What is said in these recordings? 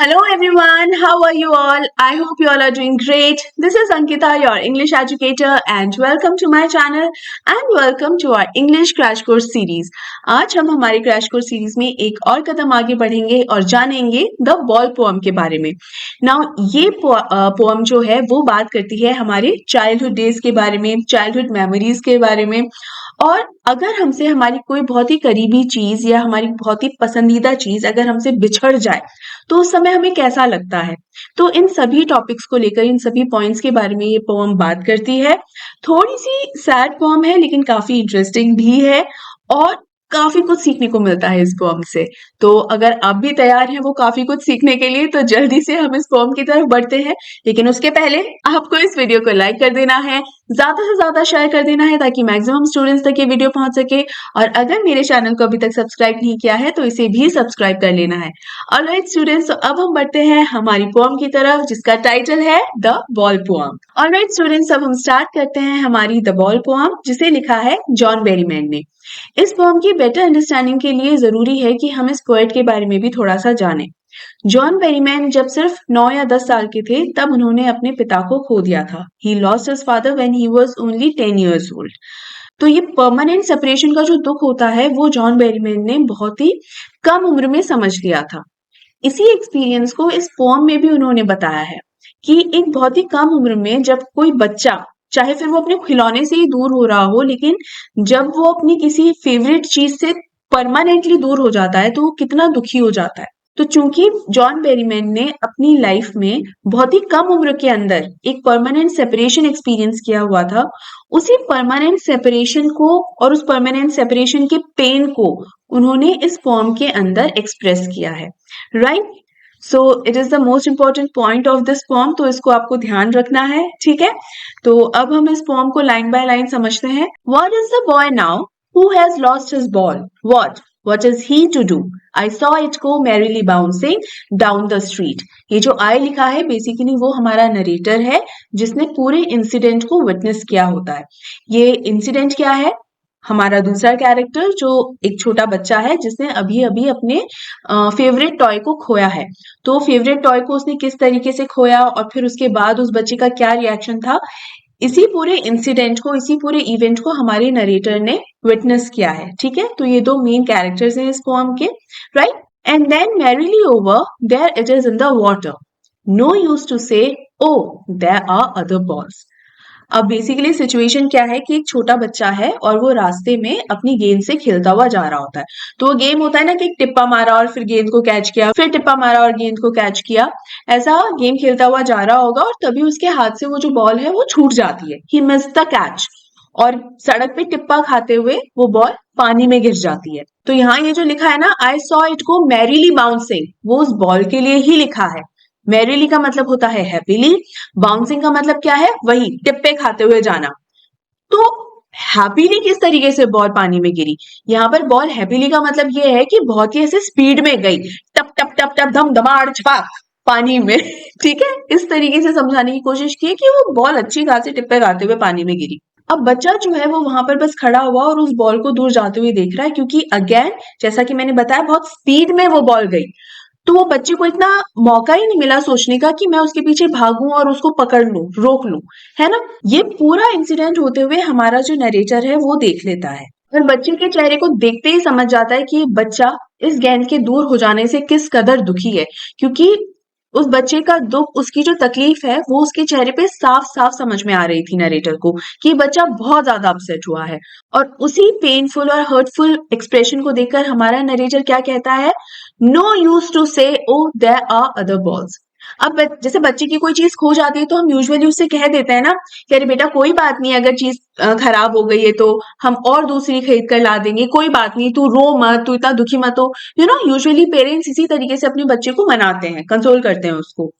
Hello everyone, how are you all? I hope you all are doing great. This is Ankita, your English educator, and welcome to my channel and welcome to our English Crash Course series. आज हम हमारे crash course series में एक और कदम आगे बढ़ेंगे और जानेंगे द बॉल पोअम के बारे में। नाउ ये पोअम जो है वो बात करती है हमारे चाइल्डहुड डेज के बारे में, चाइल्डहुड मेमोरीज के बारे में। और अगर हमसे हमारी कोई बहुत ही करीबी चीज या हमारी बहुत ही पसंदीदा चीज अगर हमसे बिछड़ जाए तो उस समय हमें कैसा लगता है। तो इन सभी टॉपिक्स को लेकर, इन सभी पॉइंट्स के बारे में ये पोअम बात करती है। थोड़ी सी सैड पोअम है लेकिन काफी इंटरेस्टिंग भी है और काफी कुछ सीखने को मिलता है इस पोअम से। तो अगर आप भी तैयार हैं वो काफी कुछ सीखने के लिए तो जल्दी से हम इस पोअम की तरफ बढ़ते हैं। लेकिन उसके पहले आपको इस वीडियो को लाइक कर देना है, ज्यादा से ज्यादा शेयर कर देना है ताकि मैक्सिमम स्टूडेंट्स तक ये वीडियो पहुंच सके। और अगर मेरे चैनल को अभी तक सब्सक्राइब नहीं किया है तो इसे भी सब्सक्राइब कर लेना है। ऑलराइट स्टूडेंट्स, तो अब हम बढ़ते हैं हमारी पोअम की तरफ जिसका टाइटल है the ball poem. Alright students, अब हम स्टार्ट करते हैं हमारी द बॉल पोअम जिसे लिखा है जॉन बेरीमैन ने। इस पोअम की बेटर अंडरस्टैंडिंग के लिए जरूरी है कि हम इस पोएट के बारे में भी थोड़ा सा जानें। जॉन बेरीमैन जब सिर्फ 9 या 10 साल के थे तब उन्होंने अपने पिता को खो दिया था। He lost his father when he was only 10 years old. तो ये परमानेंट सेपरेशन का जो दुख होता है वो जॉन बेरीमैन ने बहुत ही कम उम्र में समझ लिया था। इसी एक्सपीरियंस को इस पोअम में भी उन्होंने बताया है कि एक बहुत ही कम उम्र में जब कोई बच्चा, चाहे फिर वो अपने खिलौने से ही दूर हो रहा हो, लेकिन जब वो अपनी किसी फेवरेट चीज से परमानेंटली दूर हो जाता है तो वो कितना दुखी हो जाता है। तो चूंकि जॉन बेरीमैन ने अपनी लाइफ में बहुत ही कम उम्र के अंदर एक परमानेंट सेपरेशन एक्सपीरियंस किया हुआ था, उसी परमानेंट सेपरेशन को और उस परमानेंट सेपरेशन के पेन को उन्होंने इस पोएम के अंदर एक्सप्रेस किया है। Right, so it is the most important point of this poem, तो इसको आपको ध्यान रखना है, ठीक है। तो अब हम इस पोएम को लाइन बाय लाइन समझते हैं। What is the boy now who has lost his ball? What is he to do? I saw it go merrily bouncing down the street. ये जो I लिखा है बेसिकली वो हमारा नरेटर है जिसने पूरे इंसिडेंट को विटनेस किया होता है। ये इंसिडेंट क्या है? हमारा दूसरा कैरेक्टर जो एक छोटा बच्चा है जिसने अभी अभी अपने फेवरेट टॉय को खोया है। तो फेवरेट टॉय को उसने किस तरीके से खोया और फिर उसके बाद उस बच्चे का क्या रिएक्शन था, इसी पूरे इंसिडेंट को, इसी पूरे इवेंट को हमारे नरेटर ने विटनेस किया है, ठीक है। तो ये दो मेन कैरेक्टर्स हैं इस पोएम के, right. And then merrily over there it is in the water, no use to say O there are other balls. अब बेसिकली सिचुएशन क्या है कि एक छोटा बच्चा है और वो रास्ते में अपनी गेंद से खेलता हुआ जा रहा होता है। तो वो गेम होता है ना कि एक टिप्पा मारा और फिर गेंद को कैच किया, फिर टिप्पा मारा और गेंद को कैच किया, ऐसा गेम खेलता हुआ जा रहा होगा और तभी उसके हाथ से वो जो बॉल है वो छूट जाती है। ही मिस द कैच और सड़क पे टिप्पा खाते हुए वो बॉल पानी में गिर जाती है। तो यहाँ ये जो लिखा है ना, आई saw it go merrily bouncing, वो उस बॉल के लिए ही लिखा है। मैरीली का मतलब होता है हैप्पीली, बाउंसिंग का मतलब क्या है? वही टिप्पे खाते हुए जाना। तो हैप्पीली किस तरीके से बॉल पानी में गिरी? यहाँ पर बॉल हैप्पीली का मतलब ये है कि बहुत ही ऐसे स्पीड में गई, टप टप टप टप धम धमाड़ छपाक पानी में ठीक है, इस तरीके से समझाने की कोशिश की कि वो बॉल अच्छी खासी टिप्पे खाते हुए पानी में गिरी। अब बच्चा जो है वो वहां पर बस खड़ा हुआ और उस बॉल को दूर जाते हुए देख रहा है क्योंकि अगेन जैसा कि मैंने बताया बहुत स्पीड में वो बॉल गई। तो वो बच्चे को इतना मौका ही नहीं मिला सोचने का कि मैं उसके पीछे भागूं और उसको पकड़ लूं, रोक लूं, है ना। ये पूरा इंसिडेंट होते हुए हमारा जो नरेटर है वो देख लेता है और बच्चे के चेहरे को देखते ही समझ जाता है कि बच्चा इस गेंद के दूर हो जाने से किस कदर दुखी है, क्योंकि उस बच्चे का दुख, उसकी जो तकलीफ है वो उसके चेहरे पे साफ साफ समझ में आ रही थी नरेटर को कि बच्चा बहुत ज्यादा अपसेट हुआ है। और उसी पेनफुल और हर्टफुल एक्सप्रेशन को देखकर हमारा नरेटर क्या कहता है? No use to say O there are other balls. अब जैसे बच्चे की कोई चीज खो जाती है तो हम यूजुअली उससे कह देते हैं ना कि अरे बेटा कोई बात नहीं, अगर चीज खराब हो गई है तो हम और दूसरी खरीद कर ला देंगे, कोई बात नहीं, तू रो मत, तू इतना दुखी मत हो। यूजुअली पेरेंट्स इसी तरीके से अपने बच्चे को मनाते हैं, कंसोल करते हैं उसको।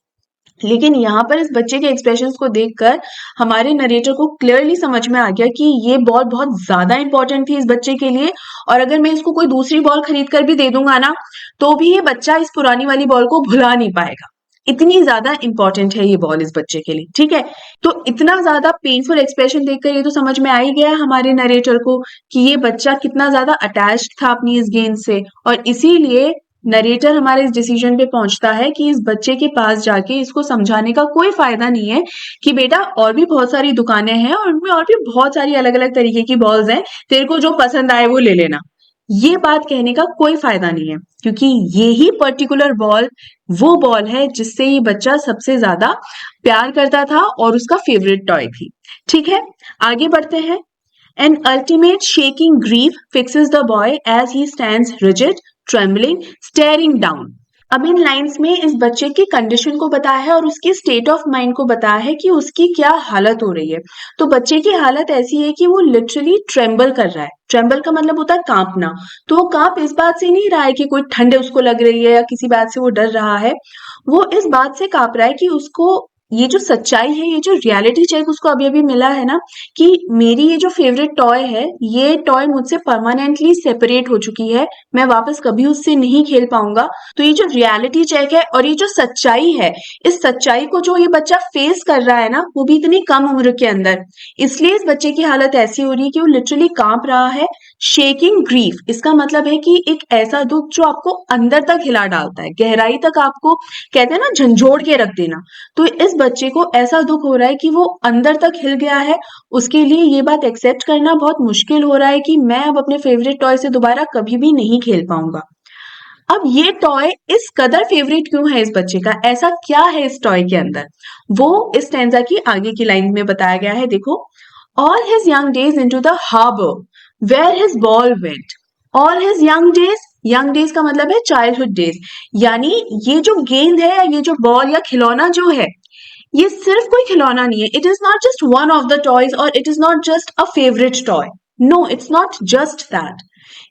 लेकिन यहाँ पर इस बच्चे के एक्सप्रेशंस को देखकर हमारे नरेटर को क्लियरली समझ में आ गया कि ये बॉल बहुत ज्यादा इंपॉर्टेंट थी इस बच्चे के लिए, और अगर मैं इसको कोई दूसरी बॉल खरीद कर भी दे दूंगा ना तो भी ये बच्चा इस पुरानी वाली बॉल को भुला नहीं पाएगा। इतनी ज्यादा इंपॉर्टेंट है ये बॉल इस बच्चे के लिए, ठीक है। तो इतना ज्यादा पेनफुल एक्सप्रेशन देखकर ये तो समझ में आ ही गया हमारे नरेटर को कि ये बच्चा कितना ज्यादा अटैच्ड था अपनी इस गेंद से, और इसीलिए नरेटर हमारे इस डिसीजन पे पहुंचता है कि इस बच्चे के पास जाके इसको समझाने का कोई फायदा नहीं है कि बेटा और भी बहुत सारी दुकानें हैं और उनमें और भी बहुत सारी अलग अलग तरीके की बॉल्स हैं, तेरे को जो पसंद आए वो ले लेना। ये बात कहने का कोई फायदा नहीं है, क्योंकि ये ही पर्टिकुलर बॉल वो बॉल है जिससे ये बच्चा सबसे ज्यादा प्यार करता था और उसका फेवरेट टॉय थी। ठीक है, आगे बढ़ते हैं। An ultimate shaking grief fixes the boy as he stands rigid, trembling, staring down. अब इन लाइंस में इस बच्चे की कंडीशन को बताया है और उसकी स्टेट ऑफ माइंड को बताया है कि उसकी क्या हालत हो रही है। तो बच्चे की हालत ऐसी है कि वो लिटरली ट्रेम्बल कर रहा है। ट्रेम्बल का मतलब होता है कांपना। तो वो कांप इस बात से नहीं रहा है कि कोई ठंड उसको लग रही है या किसी बात से वो डर रहा है। वो इस बात से कांप रहा है कि उसको ये जो सच्चाई है, ये जो रियलिटी चेक उसको अभी अभी मिला है ना, कि मेरी ये जो फेवरेट टॉय है, ये टॉय मुझसे परमानेंटली सेपरेट हो चुकी है, मैं वापस कभी उससे नहीं खेल पाऊंगा। तो ये जो रियलिटी चेक है और ये जो सच्चाई है, इस सच्चाई को जो ये बच्चा फेस कर रहा है ना, वो भी इतनी कम उम्र के अंदर, इसलिए इस बच्चे की हालत ऐसी हो रही है कि वो लिटरली कांप रहा है। शेकिंग ग्रीफ, इसका मतलब है कि एक ऐसा दुख जो आपको अंदर तक हिला डालता है, गहराई तक आपको, कहते हैं ना, झंझोड़ के रख देना। तो इस बच्चे को ऐसा दुख हो रहा है कि वो अंदर तक हिल गया है। उसके लिए ये बात एक्सेप्ट करना बहुत मुश्किल हो रहा है कि मैं अब अपने फेवरेट टॉय से दोबारा कभी भी नहीं खेल पाऊंगा। अब ये टॉय इस कदर फेवरेट क्यों है इस बच्चे का, ऐसा क्या है इस टॉय के अंदर, वो इस स्टैंजा की आगे की लाइन में बताया गया है। देखो, all his young days into the harbour where his ball went. All his young days का मतलब है चाइल्डहुड डेज, यानी ये जो गेंद है या ये जो बॉल या खिलौना जो है, ये सिर्फ कोई खिलौना नहीं है। It is not just one of the toys और it is not just a favourite toy. No, it's not just that.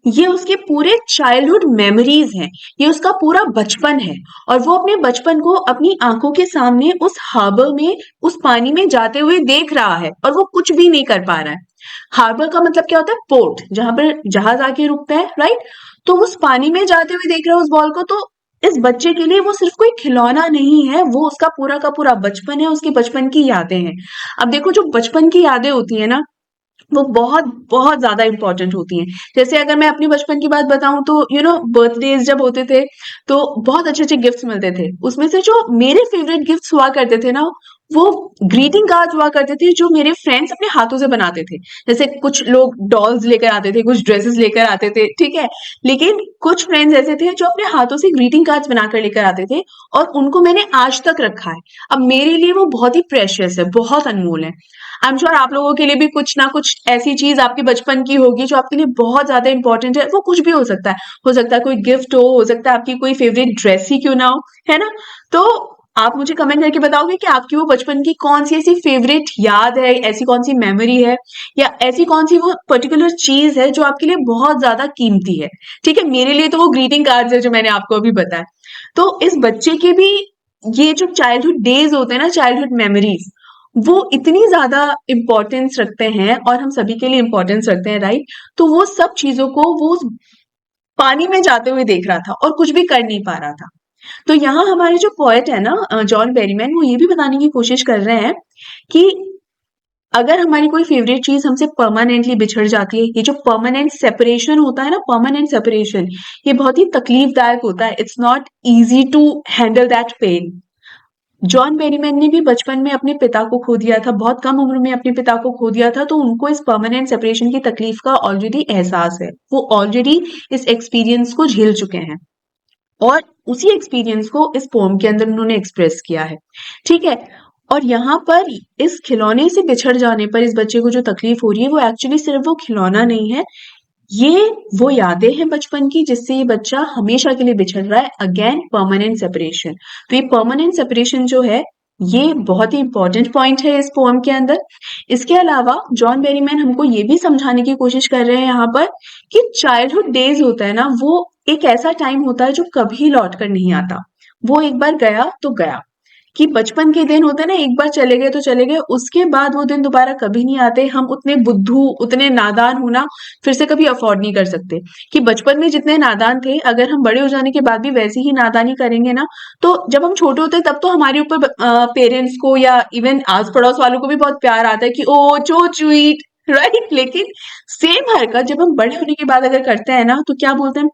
ये उसके पूरे चाइल्डहुड मेमोरीज हैं, ये उसका पूरा बचपन है। और वो अपने बचपन को अपनी आंखों के सामने उस हार्बर में, उस पानी में जाते हुए देख रहा है और वो कुछ भी नहीं कर पा रहा है। हार्बर का मतलब क्या होता है? पोर्ट, जहां पर जहाज आके रुकता है, राइट। तो उस पानी में जाते हुए देख रहा है उस बॉल को। तो इस बच्चे के लिए वो सिर्फ कोई खिलौना नहीं है, वो उसका पूरा का पूरा बचपन है, उसके बचपन की यादें हैं। अब देखो, जो बचपन की यादें होती है ना, वो बहुत बहुत ज्यादा इंपॉर्टेंट होती हैं। जैसे अगर मैं अपनी बचपन की बात बताऊं तो बर्थडेज जब होते थे तो बहुत अच्छे अच्छे गिफ्ट्स मिलते थे। उसमें से जो मेरे फेवरेट गिफ्ट्स हुआ करते थे ना, वो ग्रीटिंग कार्ड हुआ करते थे जो मेरे फ्रेंड्स अपने हाथों से बनाते थे। जैसे कुछ लोग डॉल्स लेकर आते थे, कुछ ड्रेसेस लेकर आते थे, ठीक है। लेकिन कुछ फ्रेंड्स ऐसे थे जो अपने हाथों से ग्रीटिंग कार्ड्स बनाकर लेकर आते थे और उनको मैंने आज तक रखा है। अब मेरे लिए वो बहुत ही प्रेशियस है, बहुत अनमोल है। आई एम श्योर आप लोगों के लिए भी कुछ ना कुछ ऐसी चीज आपके बचपन की होगी जो आपके लिए बहुत ज्यादा इंपॉर्टेंट है। वो कुछ भी हो सकता है, हो सकता है कोई गिफ्ट हो सकता है आपकी कोई फेवरेट ड्रेस ही क्यों ना हो, है ना। तो आप मुझे कमेंट करके बताओगे कि आपकी वो बचपन की कौन सी ऐसी फेवरेट याद है, ऐसी कौन सी मेमोरी है, या ऐसी कौन सी वो पर्टिकुलर चीज है जो आपके लिए बहुत ज्यादा कीमती है। ठीक है, मेरे लिए तो वो ग्रीटिंग कार्ड्स है जो मैंने आपको अभी बताया। तो इस बच्चे के भी ये जो चाइल्डहुड डेज होते हैं ना, चाइल्डहुड मेमोरीज, वो इतनी ज्यादा इम्पोर्टेंस रखते हैं और हम सभी के लिए इम्पोर्टेंस रखते हैं, राइट। तो वो सब चीजों को वो उस पानी में जाते हुए देख रहा था और कुछ भी कर नहीं पा रहा था। तो यहाँ हमारे जो पोएट है ना, जॉन बेरीमैन, वो ये भी बताने की कोशिश कर रहे हैं कि अगर हमारी कोई फेवरेट चीज हमसे परमानेंटली बिछड़ जाती है, ये जो परमानेंट सेपरेशन होता है ना, परमानेंट सेपरेशन, ये बहुत ही तकलीफदायक होता है। It's not easy to handle that pain. John Berryman ने भी बचपन में अपने पिता को खो दिया था, बहुत कम उम्र में अपने पिता को खो दिया था। तो उनको इस परमानेंट सेपरेशन की तकलीफ का ऑलरेडी एहसास है, वो ऑलरेडी इस एक्सपीरियंस को झेल चुके हैं और उसी एक्सपीरियंस को इस पोम के अंदर उन्होंने एक्सप्रेस किया है। ठीक है, और यहाँ पर इस खिलौने से बिछड़ जाने पर इस बच्चे को जो तकलीफ हो रही है, वो एक्चुअली सिर्फ वो खिलौना नहीं है, ये वो यादें हैं बचपन की जिससे ये बच्चा हमेशा के लिए बिछड़ रहा है। Again, permanent separation. तो ये परमानेंट सेपरेशन जो है, ये बहुत ही इंपॉर्टेंट पॉइंट है इस पोएम के अंदर। इसके अलावा जॉन बेरीमैन हमको ये भी समझाने की कोशिश कर रहे हैं यहाँ पर कि चाइल्डहुड डेज होता है ना, वो एक ऐसा टाइम होता है जो कभी लौट कर नहीं आता। वो एक बार गया तो गया। कि बचपन के दिन होते हैं ना, एक बार चले गए तो चले गए, उसके बाद वो दिन दोबारा कभी नहीं आते। हम उतने बुद्धू, उतने नादान होना फिर से कभी अफोर्ड नहीं कर सकते कि बचपन में जितने नादान थे, अगर हम बड़े हो जाने के बाद भी वैसी ही नादानी करेंगे ना, तो जब हम छोटे होते हैं तब तो हमारे ऊपर पेरेंट्स को या इवन आस पड़ोस वालों को भी बहुत प्यार आता है कि ओ चो स्वीट, राइट। लेकिन सेम हरकत जब हम बड़े होने के बाद अगर करते हैं ना, तो क्या बोलते हैं,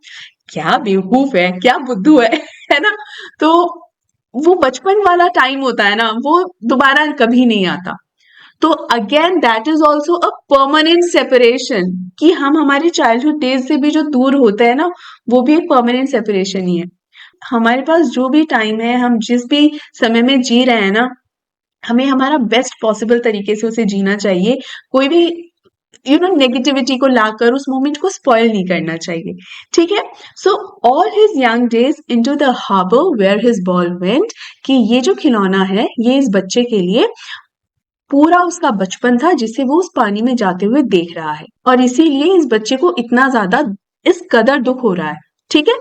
क्या बेवकूफ है, क्या बुद्धू है है ना? तो वो बचपन वाला टाइम होता है ना, वो दोबारा कभी नहीं आता। तो again that is also a permanent separation, कि हम हमारे चाइल्डहुड डेज से भी जो दूर होते हैं ना, वो भी एक परमानेंट सेपरेशन ही है। हमारे पास जो भी टाइम है, हम जिस भी समय में जी रहे हैं ना, हमें हमारा बेस्ट पॉसिबल तरीके से उसे जीना चाहिए। कोई भी नेगेटिविटी को लाकर उस मोमेंट को स्पॉइल नहीं करना चाहिए। ठीक है? So all his young days into the harbour where his ball went, कि ये जो खिलौना है, ये इस बच्चे के लिए पूरा उसका बचपन था, जिसे वो उस पानी में जाते हुए देख रहा है, और इसीलिए इस बच्चे को इतना ज्यादा इस कदर दुख हो रहा है। ठीक है?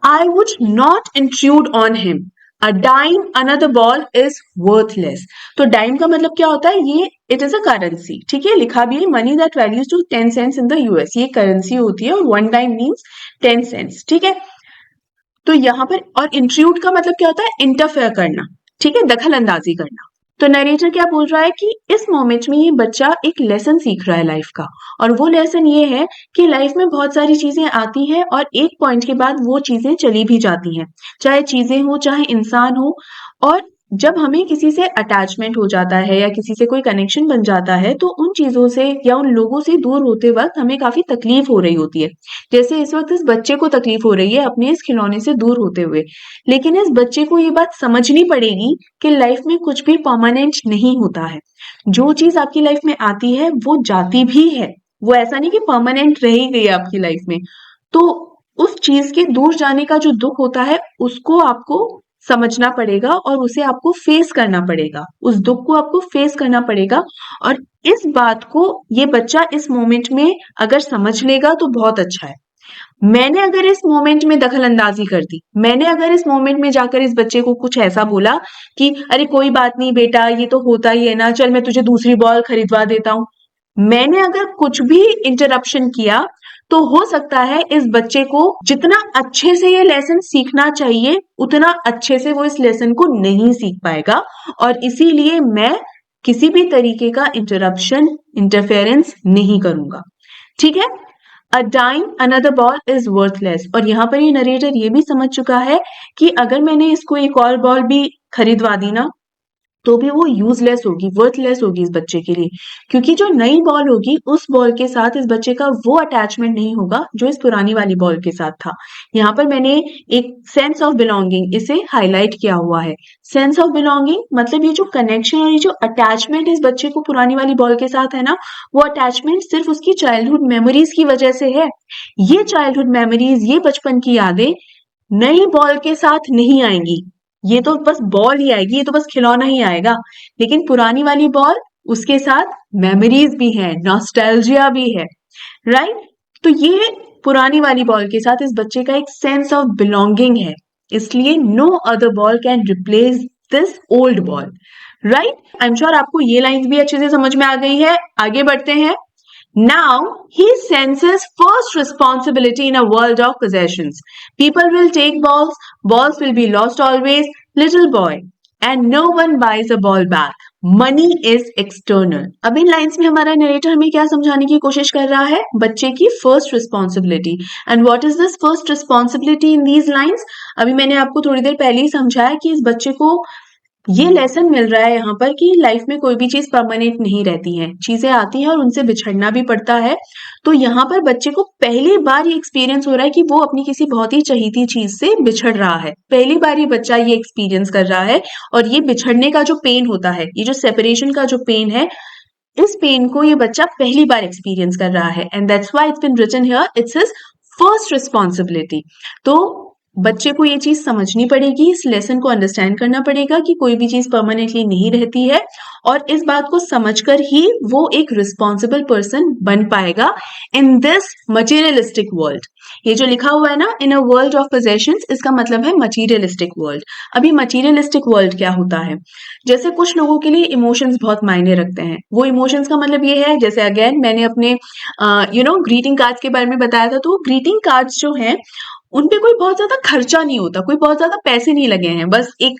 I would not intrude on him. A dime, another ball is worthless. तो dime का मतलब क्या होता है? ये it is a currency. ठीक है? लिखा भी है money that values to 10 cents in the US. ये currency होती है और one dime means 10 cents. ठीक है? तो यहाँ पर और intrude का मतलब क्या होता है? Interfere करना. ठीक है? दखल अंदाजी करना। तो नरेटर क्या बोल रहा है कि इस मोमेंट में ये बच्चा एक लेसन सीख रहा है लाइफ का, और वो लेसन ये है कि लाइफ में बहुत सारी चीजें आती हैं और एक पॉइंट के बाद वो चीजें चली भी जाती हैं, चाहे चीजें हो चाहे इंसान हो। और जब हमें किसी से अटैचमेंट हो जाता है या किसी से कोई कनेक्शन बन जाता है, तो उन चीजों से या उन लोगों से दूर होते वक्त हमें काफी तकलीफ हो रही होती है। जैसे इस वक्त इस बच्चे को तकलीफ हो रही है अपने इस खिलौने से दूर होते हुए, लेकिन इस बच्चे को ये बात समझनी पड़ेगी कि लाइफ में कुछ भी परमानेंट नहीं होता है। जो चीज आपकी लाइफ में आती है वो जाती भी है, वो ऐसा नहीं कि परमानेंट रह ही गई है आपकी लाइफ में। तो उस चीज के दूर जाने का जो दुख होता है, उसको आपको समझना पड़ेगा और उसे आपको फेस करना पड़ेगा, उस दुख को आपको फेस करना पड़ेगा। और इस बात को ये बच्चा इस मोमेंट में अगर समझ लेगा तो बहुत अच्छा है। मैंने अगर इस मोमेंट में दखल अंदाजी कर दी, मैंने अगर इस मोमेंट में जाकर इस बच्चे को कुछ ऐसा बोला कि अरे कोई बात नहीं बेटा, ये तो होता ही है ना, चल मैं तुझे दूसरी बॉल खरीदवा देता हूँ, मैंने अगर कुछ भी इंटरप्शन किया, तो हो सकता है इस बच्चे को जितना अच्छे से ये लेसन सीखना चाहिए, उतना अच्छे से वो इस लेसन को नहीं सीख पाएगा। और इसीलिए मैं किसी भी तरीके का इंटरप्शन, इंटरफेरेंस नहीं करूंगा। ठीक है? A dime another ball is worthless. और यहाँ पर ये नरेटर ये भी समझ चुका है कि अगर मैंने इसको एक और बॉल भी खरीदवा दी ना, तो भी वो यूजलेस होगी, वर्थलेस होगी इस बच्चे के लिए, क्योंकि जो नई बॉल होगी उस बॉल के साथ इस बच्चे का वो अटैचमेंट नहीं होगा जो इस पुरानी वाली बॉल के साथ था। यहाँ पर मैंने एक सेंस ऑफ बिलोंगिंग इसे हाईलाइट किया हुआ है। सेंस ऑफ बिलोंगिंग मतलब ये जो कनेक्शन और ये जो अटैचमेंट इस बच्चे को पुरानी वाली बॉल के साथ है ना, वो अटैचमेंट सिर्फ उसकी चाइल्डहुड मेमोरीज की वजह से है। ये चाइल्डहुड मेमोरीज, ये बचपन की यादें नई बॉल के साथ नहीं आएंगी। ये तो बस बॉल ही आएगी, ये तो बस खिलौना ही आएगा। लेकिन पुरानी वाली बॉल, उसके साथ मेमोरीज भी हैं, नॉस्टैल्जिया भी है, राइट? तो ये पुरानी वाली बॉल के साथ इस बच्चे का एक सेंस ऑफ बिलोंगिंग है, इसलिए no other ball can replace this old ball, right? I am sure आपको ये लाइंस भी अच्छे से समझ में आ गई है। आगे बढ़ते हैं। Now he senses first responsibility in a world of possessions. People will take balls, balls will be lost always, little boy, and no one buys a ball back. Money is external. अब इन lines में हमारा narrator हमें क्या समझाने की कोशिश कर रहा है? बच्चे की first responsibility. And what is this first responsibility in these lines? अभी मैंने आपको थोड़ी देर पहले ही समझाया कि इस बच्चे को ये लेसन मिल रहा है यहाँ पर कि लाइफ में कोई भी चीज परमानेंट नहीं रहती है, चीजें आती हैं और उनसे बिछड़ना भी पड़ता है। तो यहाँ पर बच्चे को पहली बार ये एक्सपीरियंस हो रहा है कि वो अपनी किसी बहुत ही चहीती चीज से बिछड़ रहा है। पहली बार ये बच्चा ये एक्सपीरियंस कर रहा है, और ये बिछड़ने का जो पेन होता है, ये जो सेपरेशन का जो पेन है, इस पेन को ये बच्चा पहली बार एक्सपीरियंस कर रहा है। And that's why it's been written here, it's his first responsibility. तो बच्चे को ये चीज समझनी पड़ेगी, इस लेसन को अंडरस्टैंड करना पड़ेगा कि कोई भी चीज परमानेंटली नहीं रहती है, और इस बात को समझकर ही वो एक रिस्पॉन्सिबल पर्सन बन पाएगा इन दिस मटीरियलिस्टिक वर्ल्ड। ये जो लिखा हुआ है ना, इन अ वर्ल्ड ऑफ पोजेशंस, इसका मतलब है मटीरियलिस्टिक वर्ल्ड। अभी मटीरियलिस्टिक वर्ल्ड क्या होता है? जैसे कुछ लोगों के लिए इमोशंस बहुत मायने रखते हैं। वो इमोशंस का मतलब ये है, जैसे अगेन मैंने अपने ग्रीटिंग कार्ड्स के बारे में बताया था, तो ग्रीटिंग कार्ड्स जो हैं उन पे कोई बहुत ज्यादा खर्चा नहीं होता, कोई बहुत ज्यादा पैसे नहीं लगे हैं, बस एक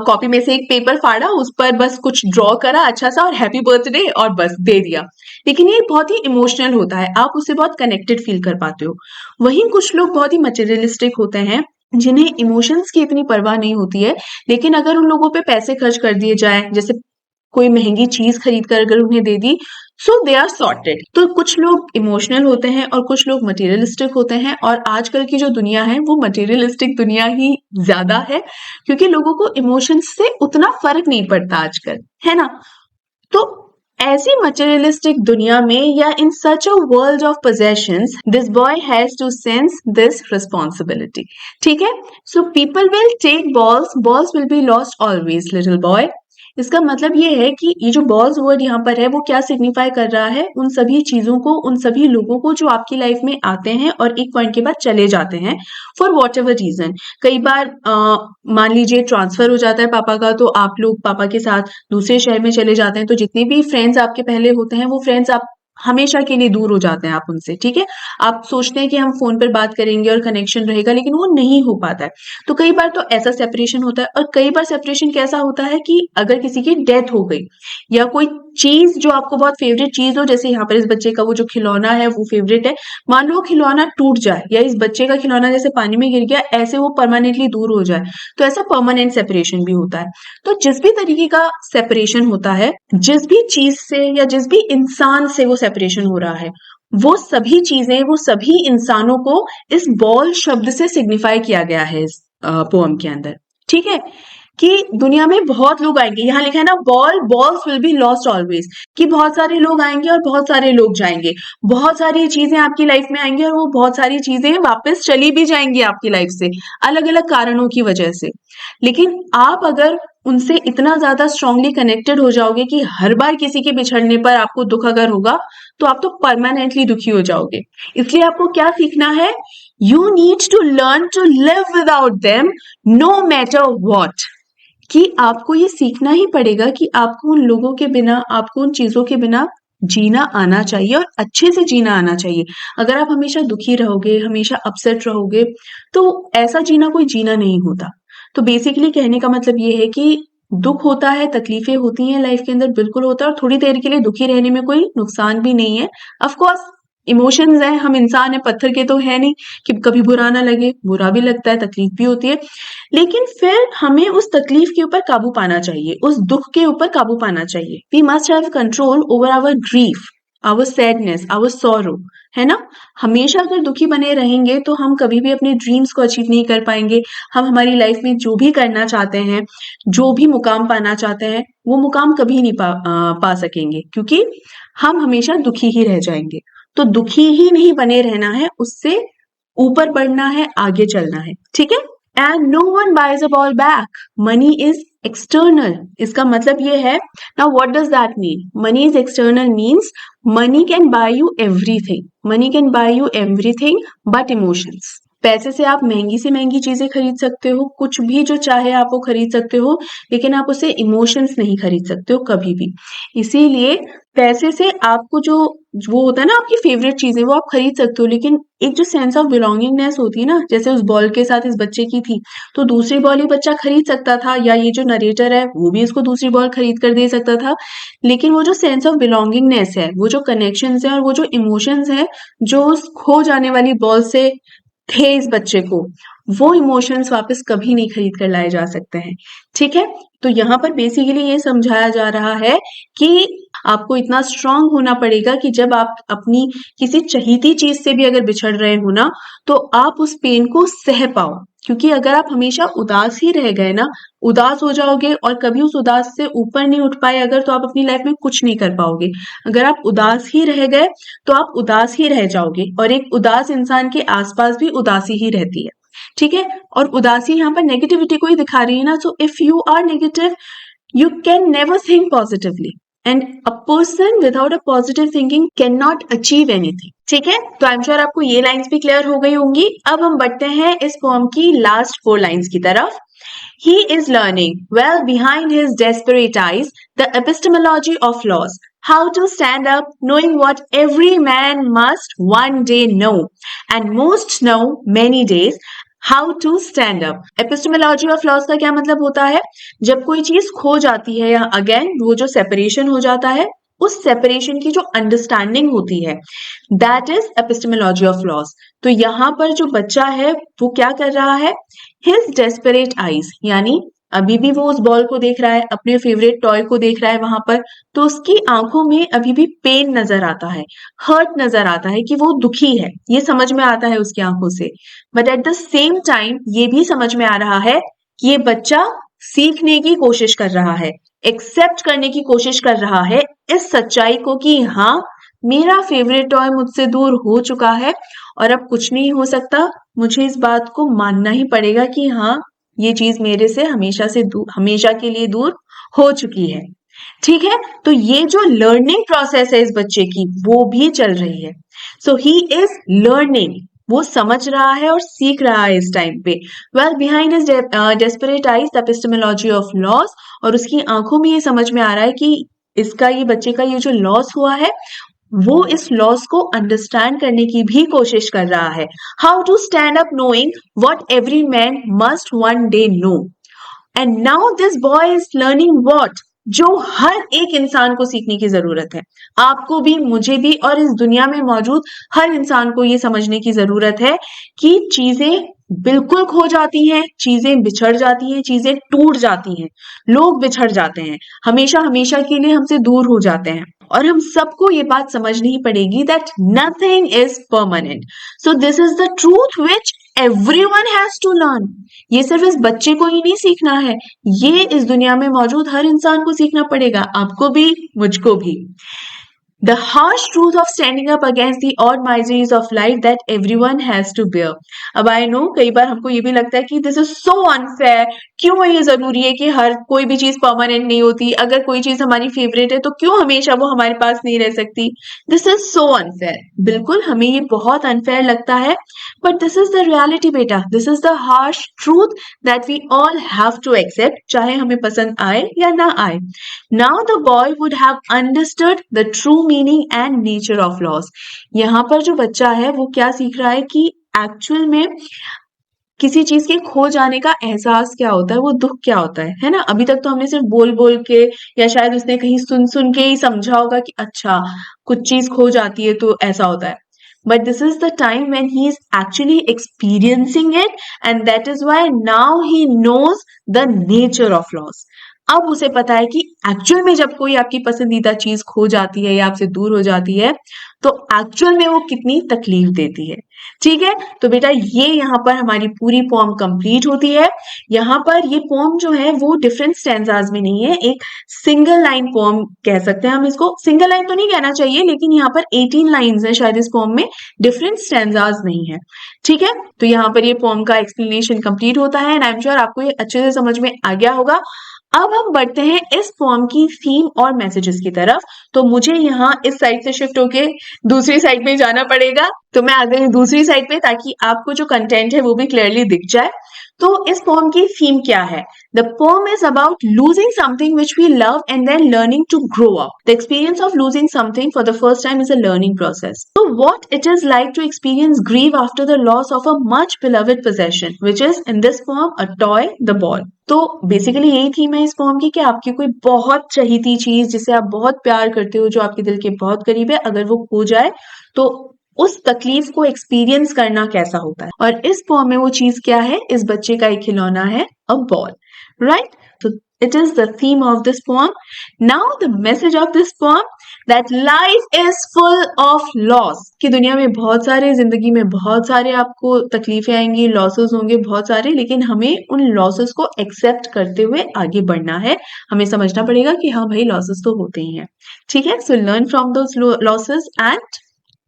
कॉपी में से एक पेपर फाड़ा, उस पर बस कुछ ड्रॉ करा अच्छा सा और हैप्पी बर्थडे और बस दे दिया। लेकिन ये बहुत ही इमोशनल होता है, आप उससे बहुत कनेक्टेड फील कर पाते हो। वहीं कुछ लोग बहुत ही मटेरियलिस्टिक होते हैं, जिन्हें इमोशंस की इतनी परवाह नहीं होती है, लेकिन अगर उन लोगों पे पैसे खर्च कर दिए जाए, जैसे कोई महंगी चीज खरीद कर अगर उन्हें दे दी, सो दे आर सॉर्टेड। तो कुछ लोग इमोशनल होते हैं और कुछ लोग मटेरियलिस्टिक होते हैं, और आजकल की जो दुनिया है वो मटेरियलिस्टिक दुनिया ही ज्यादा है, क्योंकि लोगों को इमोशंस से उतना फर्क नहीं पड़ता आजकल, है ना। तो ऐसी मटेरियलिस्टिक दुनिया में, या in such a world of possessions, this boy has to sense this responsibility. ठीक है, so people will take balls, balls will be lost always little boy. इसका मतलब ये है कि ये जो बॉल्स वर्ड यहाँ पर है वो क्या सिग्निफाई कर रहा है, उन सभी चीजों को, उन सभी लोगों को जो आपकी लाइफ में आते हैं और एक पॉइंट के बाद चले जाते हैं फॉर वॉट एवर रीजन। कई बार मान लीजिए ट्रांसफर हो जाता है पापा का, तो आप लोग पापा के साथ दूसरे शहर में चले जाते हैं, तो जितने भी फ्रेंड्स आपके पहले होते हैं वो फ्रेंड्स आप हमेशा के लिए दूर हो जाते हैं आप उनसे। ठीक है, आप सोचते हैं कि हम फोन पर बात करेंगे और कनेक्शन रहेगा, लेकिन वो नहीं हो पाता है। तो कई बार तो ऐसा सेपरेशन होता है, और कई बार सेपरेशन कैसा होता है कि अगर किसी की डेथ हो गई, या कोई चीज जो आपको बहुत फेवरेट चीज हो, जैसे यहाँ पर इस बच्चे का वो जो खिलौना है वो फेवरेट है, मान लो वो खिलौना टूट जाए, या इस बच्चे का खिलौना जैसे पानी में गिर गया, ऐसे वो परमानेंटली दूर हो जाए, तो ऐसा परमानेंट सेपरेशन भी होता है। तो जिस भी तरीके का सेपरेशन होता है, जिस भी चीज से या जिस भी इंसान से वो सेपरेशन हो रहा है, वो सभी चीजें, वो सभी इंसानों को इस बॉल शब्द से सिग्निफाई किया गया है इस पोएम के अंदर। ठीक है, कि दुनिया में बहुत लोग आएंगे, यहाँ लिखा है ना ball, balls will be lost always, कि बहुत सारे लोग आएंगे और बहुत सारे लोग जाएंगे, बहुत सारी चीजें आपकी लाइफ में आएंगी और वो बहुत सारी चीजें वापस चली भी जाएंगी आपकी लाइफ से, अलग अलग कारणों की वजह से। लेकिन आप अगर उनसे इतना ज्यादा स्ट्रांगली कनेक्टेड हो जाओगे कि हर बार किसी के बिछड़ने पर आपको दुख अगर होगा, तो आप तो परमानेंटली दुखी हो जाओगे। इसलिए आपको क्या सीखना है, you need to learn to live without them no matter what. कि आपको ये सीखना ही पड़ेगा कि आपको उन लोगों के बिना, आपको उन चीजों के बिना जीना आना चाहिए, और अच्छे से जीना आना चाहिए। अगर आप हमेशा दुखी रहोगे, हमेशा अपसेट रहोगे, तो ऐसा जीना कोई जीना नहीं होता। तो बेसिकली कहने का मतलब ये है कि दुख होता है, तकलीफें होती हैं लाइफ के अंदर, बिल्कुल होता है, और थोड़ी देर के लिए दुखी रहने में कोई नुकसान भी नहीं है। ऑफ कोर्स इमोशंस हैं, हम इंसान हैं, पत्थर के तो है नहीं कि कभी बुरा ना लगे, बुरा भी लगता है, तकलीफ भी होती है, लेकिन फिर हमें उस तकलीफ के ऊपर काबू पाना चाहिए, उस दुख के ऊपर काबू पाना चाहिए। We must have control over our grief, our sadness, our sorrow, है ना। हमेशा अगर दुखी बने रहेंगे तो हम कभी भी अपने ड्रीम्स को अचीव नहीं कर पाएंगे। हम हमारी लाइफ में जो भी करना चाहते हैं, जो भी मुकाम पाना चाहते हैं, वो मुकाम कभी नहीं पा सकेंगे, क्योंकि हम हमेशा दुखी ही रह जाएंगे। तो दुखी ही नहीं बने रहना है, उससे ऊपर बढ़ना है, आगे चलना है। ठीक है, and no one buys a ball back, money is external. इसका मतलब ये है, now what does that mean, money is external means money can buy you everything, money can buy you everything but emotions. पैसे से आप महंगी से महंगी चीजें खरीद सकते हो, कुछ भी जो चाहे आप वो खरीद सकते हो, लेकिन आप उससे इमोशंस नहीं खरीद सकते हो कभी भी। इसीलिए पैसे से आपको जो वो होता है ना, आपकी फेवरेट चीजें वो आप खरीद सकते हो, लेकिन एक जो सेंस ऑफ बिलोंगिंगनेस होती है ना, जैसे उस बॉल के साथ इस बच्चे की थी, तो दूसरी बॉल ही बच्चा खरीद सकता था, या ये जो नरेटर है वो भी इसको दूसरी बॉल खरीद कर दे सकता था, लेकिन वो जो सेंस ऑफ बिलोंगिंगनेस है, वो जो कनेक्शंस है और वो जो इमोशंस है, जो उस खो जाने वाली बॉल से थे इस बच्चे को, वो इमोशंस वापस कभी नहीं खरीद कर लाए जा सकते हैं। ठीक है, तो यहाँ पर बेसिकली ये समझाया जा रहा है कि आपको इतना स्ट्रांग होना पड़ेगा कि जब आप अपनी किसी चहीती चीज से भी अगर बिछड़ रहे हो ना, तो आप उस पेन को सह पाओ। क्योंकि अगर आप हमेशा उदास ही रह गए ना, उदास हो जाओगे और कभी उस उदास से ऊपर नहीं उठ पाए अगर, तो आप अपनी लाइफ में कुछ नहीं कर पाओगे। अगर आप उदास ही रह गए तो आप उदास ही रह जाओगे, और एक उदास इंसान के आसपास भी उदासी ही रहती है। ठीक है, और उदासी यहाँ पर नेगेटिविटी को ही दिखा रही है ना। So if you are negative, you can never think positively, and a person without a positive thinking cannot achieve anything. ठीक है, तो आई एम श्योर आपको ये लाइंस भी क्लियर हो गई होंगी। अब हम बढ़ते हैं इस पोएम की लास्ट 4 लाइंस की तरफ। He is learning well behind his desperate eyes the epistemology of laws. how to stand up, knowing what every man must one day know, and most know many days, how to stand up. Epistemology of loss का क्या मतलब होता है? जब कोई चीज खो जाती है या अगेन वो जो सेपरेशन हो जाता है, उस सेपरेशन की जो अंडरस्टैंडिंग होती है, that is epistemology of loss. तो यहाँ पर जो बच्चा है वो क्या कर रहा है? हिज डेस्परेट आईज, यानी अभी भी वो उस बॉल को देख रहा है, अपने फेवरेट टॉय को देख रहा है वहां पर, तो उसकी आंखों में अभी भी पेन नजर आता है, हर्ट नजर आता है कि वो दुखी है, ये समझ में आता है उसकी आंखों से. But at the same time ये भी समझ में आ रहा है कि ये बच्चा सीखने की कोशिश कर रहा है, एक्सेप्ट करने की कोशिश कर रहा है इस सच्चाई को कि हाँ, मेरा फेवरेट टॉय मुझसे दूर हो चुका है और अब कुछ नहीं हो सकता, मुझे इस बात को मानना ही पड़ेगा कि हाँ, ये चीज मेरे से हमेशा के लिए दूर हो चुकी है. ठीक है, तो ये जो लर्निंग प्रोसेस है इस बच्चे की वो भी चल रही है. सो ही इज लर्निंग, वो समझ रहा है और सीख रहा है इस टाइम पे. Well behind his desperate eyes the epistemology of loss, और उसकी आंखों में ये समझ में आ रहा है कि ये बच्चे का ये जो लॉस हुआ है वो इस लॉस को अंडरस्टैंड करने की भी कोशिश कर रहा है. How to stand up knowing what every man must one day know. And now this boy is learning what, जो हर एक इंसान को सीखने की जरूरत है, आपको भी, मुझे भी, और इस दुनिया में मौजूद हर इंसान को ये समझने की जरूरत है कि चीजें बिल्कुल खो जाती हैं, चीजें बिछड़ जाती हैं, चीजें टूट जाती हैं, लोग बिछड़ जाते हैं, हमेशा हमेशा के लिए हमसे दूर हो जाते हैं, और हम सबको ये बात समझनी ही पड़ेगी that nothing is permanent. So this is the truth which everyone has to learn. ये सिर्फ इस बच्चे को ही नहीं सीखना है, ये इस दुनिया में मौजूद हर इंसान को सीखना पड़ेगा, आपको भी, मुझको भी. The harsh truth of standing up against the odd miseries of life that everyone has to bear. अब I know कई बार हमको ये भी लगता है कि this is so unfair, क्यों ये जरूरी है कि हर कोई भी चीज परमानेंट नहीं होती, अगर कोई चीज हमारी फेवरेट है तो क्यों हमेशा वो हमारे पास नहीं रह सकती. This is so unfair. बिल्कुल हमें ये बहुत unfair लगता है, but this is the reality बेटा, this is the harsh truth that we all have to accept, चाहे हमें पसंद आए या ना आए. Now the boy would have understood the true meaning and nature of loss. यहाँ पर जो बच्चा है वो क्या सीख रहा है कि एक्चुअल में किसी चीज के खो जाने का एहसास क्या होता है, वो दुख क्या होता है ना. अभी तक तो हमने सिर्फ बोल बोल के या शायद उसने कहीं सुन सुन के ही समझा होगा कि अच्छा कुछ चीज खो जाती है तो ऐसा होता है. But this is the time when he is actually experiencing it, and that is why now he knows the nature of loss. अब उसे पता है कि एक्चुअल में जब कोई आपकी पसंदीदा चीज खो जाती है या आपसे दूर हो जाती है तो एक्चुअल में वो कितनी तकलीफ देती है. ठीक है, तो बेटा ये यहाँ पर हमारी पूरी पोम कंप्लीट होती है. यहाँ पर ये पोम जो है वो डिफरेंट स्टैंजाज में नहीं है, एक सिंगल लाइन पोम कह सकते हैं हम इसको. सिंगल लाइन तो नहीं कहना चाहिए, लेकिन यहाँ पर 18 लाइंस है शायद इस पोम में, डिफरेंट स्टैंजाज नहीं है. ठीक है, तो यहाँ पर ये पोम का एक्सप्लेनेशन कंप्लीट होता है एंड आई एम श्योर आपको ये अच्छे से समझ में आ गया होगा. अब हम बढ़ते हैं इस पोम की थीम और मैसेजेस की तरफ. तो मुझे यहाँ इस साइड से शिफ्ट होके दूसरी साइड पे जाना पड़ेगा, तो मैं आ गई हूँ दूसरी साइड पे ताकि आपको जो कंटेंट है वो भी क्लियरली दिख जाए. तो इस पोम की थीम क्या है? The poem is about losing something which we love and then learning to grow up. The experience of losing something for the first time is a learning process. So what it is like to experience grief after the loss of a much beloved possession, which is in this poem a toy, the ball. तो basically यही theme है इस pome की कि आपकी कोई बहुत चहीती चीज जिसे आप बहुत प्यार करते हो, जो आपके दिल के बहुत करीब है, अगर वो खो जाए तो उस तकलीफ को एक्सपीरियंस करना कैसा होता है. और इस पोम में वो चीज क्या है? इस बच्चे का एक खिलौना है, अ बॉल. राइट, तो it is the theme of this poem. Now the message of this poem that life is full of loss. कि दुनिया में बहुत सारे, जिंदगी में बहुत सारे आपको तकलीफें आएंगी, लॉसेस होंगे बहुत सारे, लेकिन हमें उन लॉसेस को एक्सेप्ट करते हुए आगे बढ़ना है. हमें समझना पड़ेगा कि हाँ भाई लॉसेस तो होते ही हैं. ठीक है, so learn from those losses and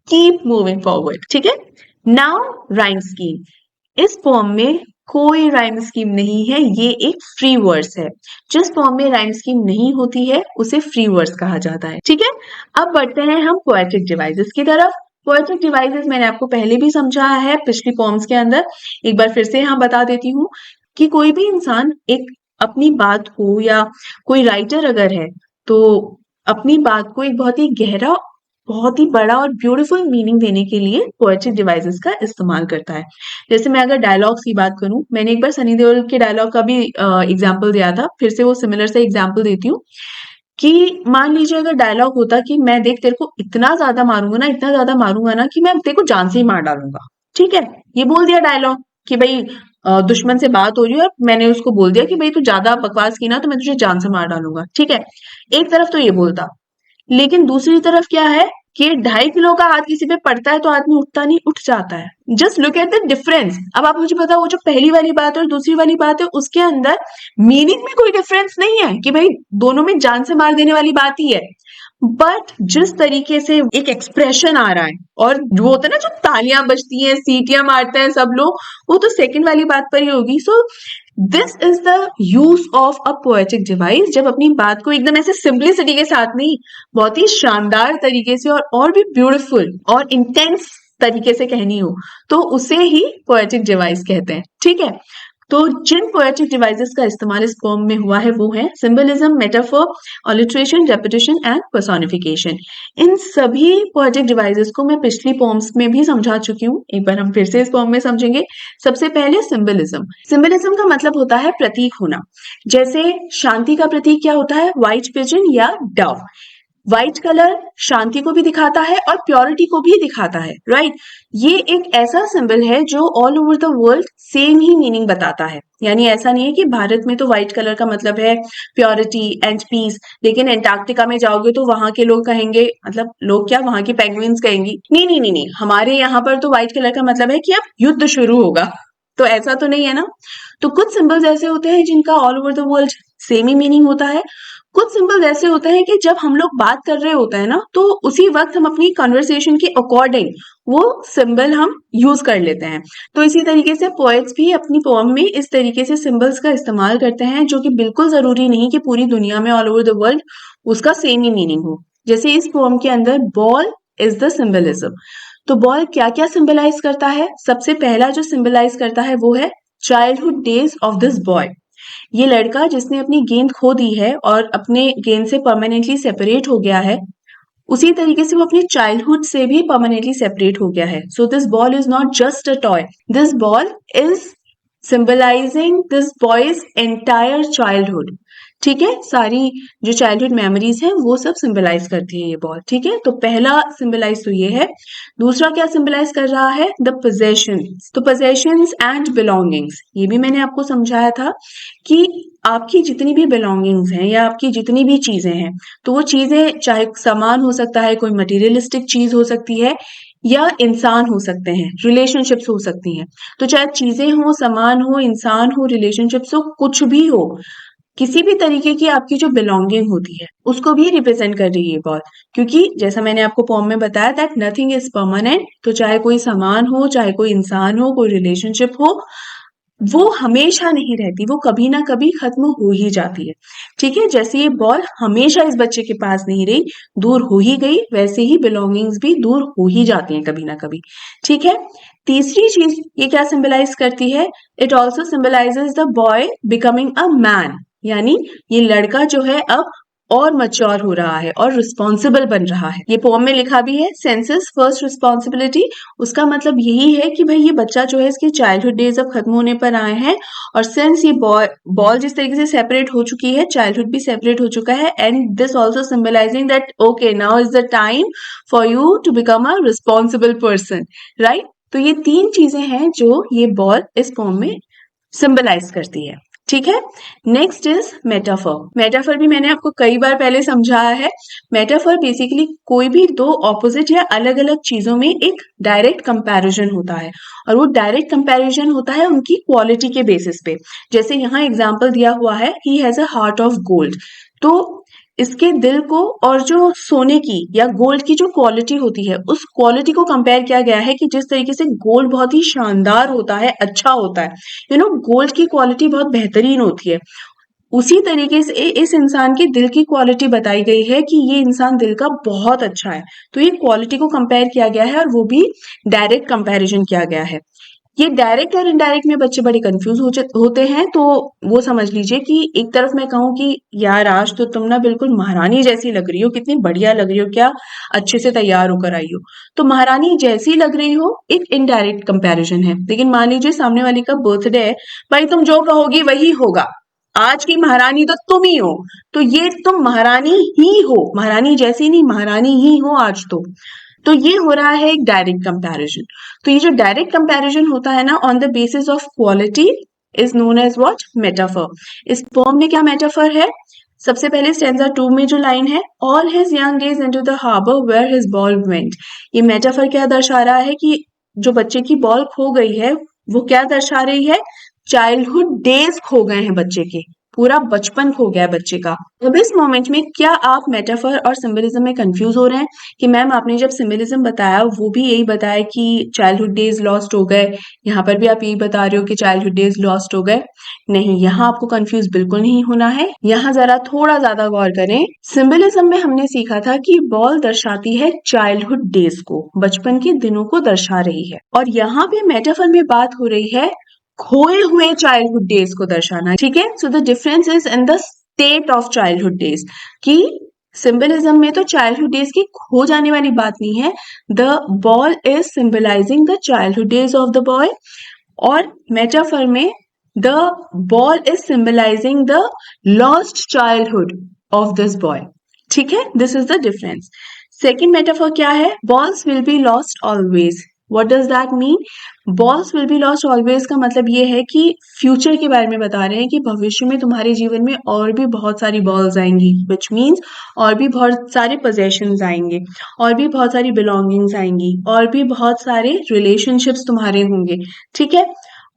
keep moving forward. ठीक है, नाउ राइम स्कीम. इस पोम में कोई राइम स्कीम नहीं है, ये एक फ्री वर्स है. जिस पोम में राइम स्कीम नहीं होती है उसे फ्री वर्स कहा जाता है. ठीक है, अब बढ़ते हैं हम पोएटिक डिवाइसेस की तरफ. पोएटिक डिवाइसेस मैंने आपको पहले भी समझाया है पिछली पोम्स के अंदर, एक बार फिर से यहाँ बता देती हूँ कि कोई भी इंसान एक अपनी बात को, या कोई राइटर अगर है तो अपनी बात को एक बहुत ही गहरा, बहुत ही बड़ा और ब्यूटीफुल मीनिंग देने के लिए पोएटिक डिवाइसेस का इस्तेमाल करता है। जैसे मैं अगर डायलॉग्स की बात करूं, मैंने एक बार सनी देओल के डायलॉग का भी एग्जाम्पल दिया था, फिर से वो सिमिलर से एग्जाम्पल देती हूँ कि मान लीजिए अगर डायलॉग होता कि मैं देख तेरे को इतना ज्यादा मारूंगा ना, इतना ज्यादा मारूंगा ना कि मैं तेरे को जान से ही मार डालूंगा। ठीक है, ये बोल दिया डायलॉग कि भाई दुश्मन से बात हो रही है और मैंने उसको बोल दिया कि भाई तू ज्यादा बकवास की ना तो मैं तुझे जान से मार डालूंगा। ठीक है, एक तरफ तो ये बोलता, लेकिन दूसरी तरफ क्या है कि 2.5 किलो का हाथ किसी पे पड़ता है तो आदमी उठता नहीं, उठ जाता है। Just look at the difference. अब आप मुझे बताओ, वो जो पहली वाली बात है और दूसरी वाली बात है, उसके अंदर मीनिंग में कोई डिफरेंस नहीं है कि भाई दोनों में जान से मार देने वाली बात ही है, बट जिस तरीके से एक एक्सप्रेशन आ रहा है और वो होता है ना जो तालियां बजती हैं, सीटियां मारते हैं सब लोग, वो तो सेकंड वाली बात पर ही होगी। सो this is the use of a poetic device, जब अपनी बात को एकदम ऐसे सिंपलिसिटी के साथ नहीं, बहुत ही शानदार तरीके से और भी ब्यूटीफुल और इंटेंस तरीके से कहनी हो, तो उसे ही पोएटिक डिवाइस कहते हैं। ठीक है, तो जिन पोएटिक डिवाइसेस का इस्तेमाल इस पोएम में हुआ है वो है symbolism, metaphor, alliteration, repetition and personification. इन सभी पोएटिक डिवाइसेस को मैं पिछली पोएम्स में भी समझा चुकी हूँ, एक बार हम फिर से इस पोएम में समझेंगे। सबसे पहले सिंबलिज्म। सिंबलिज्म का मतलब होता है प्रतीक होना। जैसे शांति का प्रतीक क्या होता है? व्हाइट पिजन या डव। व्हाइट कलर शांति को भी दिखाता है और प्योरिटी को भी दिखाता है, राइट। ये एक ऐसा सिंबल है जो all over the world same he meaning बताता है। यानी ऐसा नहीं है कि भारत में तो व्हाइट कलर का मतलब है प्योरिटी एंड पीस, लेकिन एंटार्क्टिका में जाओगे तो वहां के लोग कहेंगे, मतलब लोग क्या, वहां की पेंगुइन्स कहेंगी नहीं नहीं नहीं नहीं, हमारे यहाँ पर तो व्हाइट कलर का मतलब है कि अब युद्ध शुरू होगा। तो ऐसा तो नहीं है ना। तो कुछ सिंबल्स ऐसे होते हैं जिनका all over the world same he meaning होता है। कुछ सिंबल्स ऐसे होते हैं कि जब हम लोग बात कर रहे होते हैं ना, तो उसी वक्त हम अपनी कन्वर्सेशन के अकॉर्डिंग वो सिंबल हम यूज कर लेते हैं। तो इसी तरीके से पोएट्स भी अपनी पोएम में इस तरीके से सिंबल्स का इस्तेमाल करते हैं, जो कि बिल्कुल जरूरी नहीं कि पूरी दुनिया में ऑल ओवर द वर्ल्ड उसका सेम ही मीनिंग हो। जैसे इस पोएम के अंदर बॉल इज द सिंबलिज्म। तो बॉल क्या क्या सिंबलाइज करता है? सबसे पहला जो सिंबलाइज करता है वो है childhood days of this boy. ये लड़का जिसने अपनी गेंद खो दी है और अपने गेंद से परमानेंटली सेपरेट हो गया है, उसी तरीके से वो अपनी चाइल्डहुड से भी परमानेंटली सेपरेट हो गया है। So this ball is not just a toy, this ball is symbolising this boys entire childhood. ठीक है, सारी जो चाइल्डहुड मेमोरीज हैं वो सब सिंबलाइज करती है ये बॉल। ठीक है, तो पहला सिंबलाइज तो ये है। दूसरा क्या सिंबलाइज कर रहा है? The possessions. तो पोजेशंस एंड बिलोंगिंग्स, ये भी मैंने आपको समझाया था कि आपकी जितनी भी बिलोंगिंग्स हैं या आपकी जितनी भी चीजें हैं, तो वो चीजें चाहे सामान हो सकता है, कोई मटेरियलिस्टिक चीज हो सकती है, या इंसान हो सकते हैं, रिलेशनशिप्स हो सकती हैं। तो चाहे चीजें हो, सामान हो, इंसान हो, रिलेशनशिप्स हो, कुछ भी हो, किसी भी तरीके की आपकी जो बिलोंगिंग होती है उसको भी रिप्रेजेंट कर रही है बॉल। क्योंकि जैसा मैंने आपको पोएम में बताया दैट नथिंग इज परमानेंट, तो चाहे कोई सामान हो, चाहे कोई इंसान हो, कोई रिलेशनशिप हो, वो हमेशा नहीं रहती, वो कभी ना कभी खत्म हो ही जाती है। ठीक है, जैसे ये बॉल हमेशा इस बच्चे के पास नहीं रही, दूर हो ही गई, वैसे ही बिलोंगिंग्स भी दूर हो ही जाती हैं कभी ना कभी। ठीक है, तीसरी चीज ये क्या सिंबलाइज करती है? It also symbolises the boy becoming a man. यानी ये लड़का जो है अब और मच्योर हो रहा है और रिस्पॉन्सिबल बन रहा है। ये पोएम में लिखा भी है, सेंसेस फर्स्ट रिस्पॉन्सिबिलिटी। उसका मतलब यही है कि भाई ये बच्चा जो है इसके चाइल्डहुड डेज अब खत्म होने पर आए हैं, और सिंस ये बॉल जिस तरीके से सेपरेट हो चुकी है, चाइल्डहुड भी सेपरेट हो चुका है, and this also symbolising that okay now is the time for you to become a responsible person, right. तो ये तीन चीजें हैं जो ये बॉल इस पोएम में सिंबलाइज करती है। ठीक है, नेक्स्ट इज मेटाफर। मेटाफर भी मैंने आपको कई बार पहले समझाया है। मेटाफर बेसिकली कोई भी दो ऑपोजिट या अलग अलग चीजों में एक डायरेक्ट कंपैरिजन होता है, और वो डायरेक्ट कंपैरिजन होता है उनकी क्वालिटी के बेसिस पे। जैसे यहाँ एग्जाम्पल दिया हुआ है, he has a heart of gold. तो इसके दिल को और जो सोने की या गोल्ड की जो क्वालिटी होती है, उस क्वालिटी को कंपेयर किया गया है कि जिस तरीके से गोल्ड बहुत ही शानदार होता है, अच्छा होता है, गोल्ड की क्वालिटी बहुत बेहतरीन होती है, उसी तरीके से इस इंसान के दिल की क्वालिटी बताई गई है कि ये इंसान दिल का बहुत अच्छा है। तो ये क्वालिटी को कंपेयर किया गया है और वो भी डायरेक्ट कंपैरिजन किया गया है। ये डायरेक्ट और इनडायरेक्ट में बच्चे बड़े कंफ्यूज होते हैं, तो वो समझ लीजिए कि एक तरफ मैं कहूँ कि यार आज तो तुम ना बिल्कुल महारानी जैसी लग रही हो, कितनी बढ़िया लग रही हो, क्या अच्छे से तैयार होकर आई हो। तो महारानी जैसी लग रही हो एक इनडायरेक्ट कंपैरिजन है। लेकिन मान लीजिए सामने वाली का बर्थडे है, भाई तुम जो कहोगी वही होगा, आज की महारानी तो तुम ही हो, तो ये तुम महारानी ही हो, महारानी जैसी नहीं, महारानी ही हो आज तो ये हो रहा है एक डायरेक्ट कंपैरिजन। तो ये जो डायरेक्ट कंपैरिजन होता है ना on the basis of quality is known as what, metaphor. इस पोम में क्या मेटाफर है? सबसे पहले स्टेंजा 2 में जो लाइन है, all his young days into the harbour where his ball went, ये मेटाफर क्या दर्शा रहा है कि जो बच्चे की बॉल खो गई है वो क्या दर्शा रही है? चाइल्डहुड डेज खो गए हैं बच्चे के, पूरा बचपन खो गया है बच्चे का। अब इस मोमेंट में क्या आप मेटाफर और सिंबलिज्म में कंफ्यूज हो रहे हैं कि मैम आपने जब सिंबलिज्म बताया वो भी यही बताया कि चाइल्डहुड डेज लॉस्ट हो गए, यहाँ पर भी आप यही बता रहे हो कि चाइल्डहुड डेज लॉस्ट हो गए? नहीं, यहाँ आपको कंफ्यूज बिल्कुल नहीं होना है। यहाँ जरा थोड़ा ज्यादा गौर करें। सिंबलिज्म में हमने सीखा था कि बॉल दर्शाती है चाइल्डहुड डेज को, बचपन के दिनों को दर्शा रही है, और यहाँ पे मेटाफर में बात हो रही है खोए हुए चाइल्डहुड डेज को दर्शाना। ठीक है, so the difference is in the state of childhood days, कि सिंबलिज्म में तो चाइल्डहुड डेज की खो जाने वाली बात नहीं है, the ball is symbolising the childhood days of the boy, और मेटाफर में the ball is symbolising the lost childhood of this boy. ठीक है, this is the difference. Second metaphor क्या है? Balls will be lost always. What does that mean? Balls will be lost always का मतलब ये है कि फ्यूचर के बारे में बता रहे हैं कि भविष्य में तुम्हारे जीवन में और भी बहुत सारी बॉल्स आएंगी, विच मीन्स और भी बहुत सारे पोजेशंस आएंगे, और भी बहुत सारी बिलोंगिंग्स आएंगी, और भी बहुत सारे रिलेशनशिप्स तुम्हारे होंगे। ठीक है,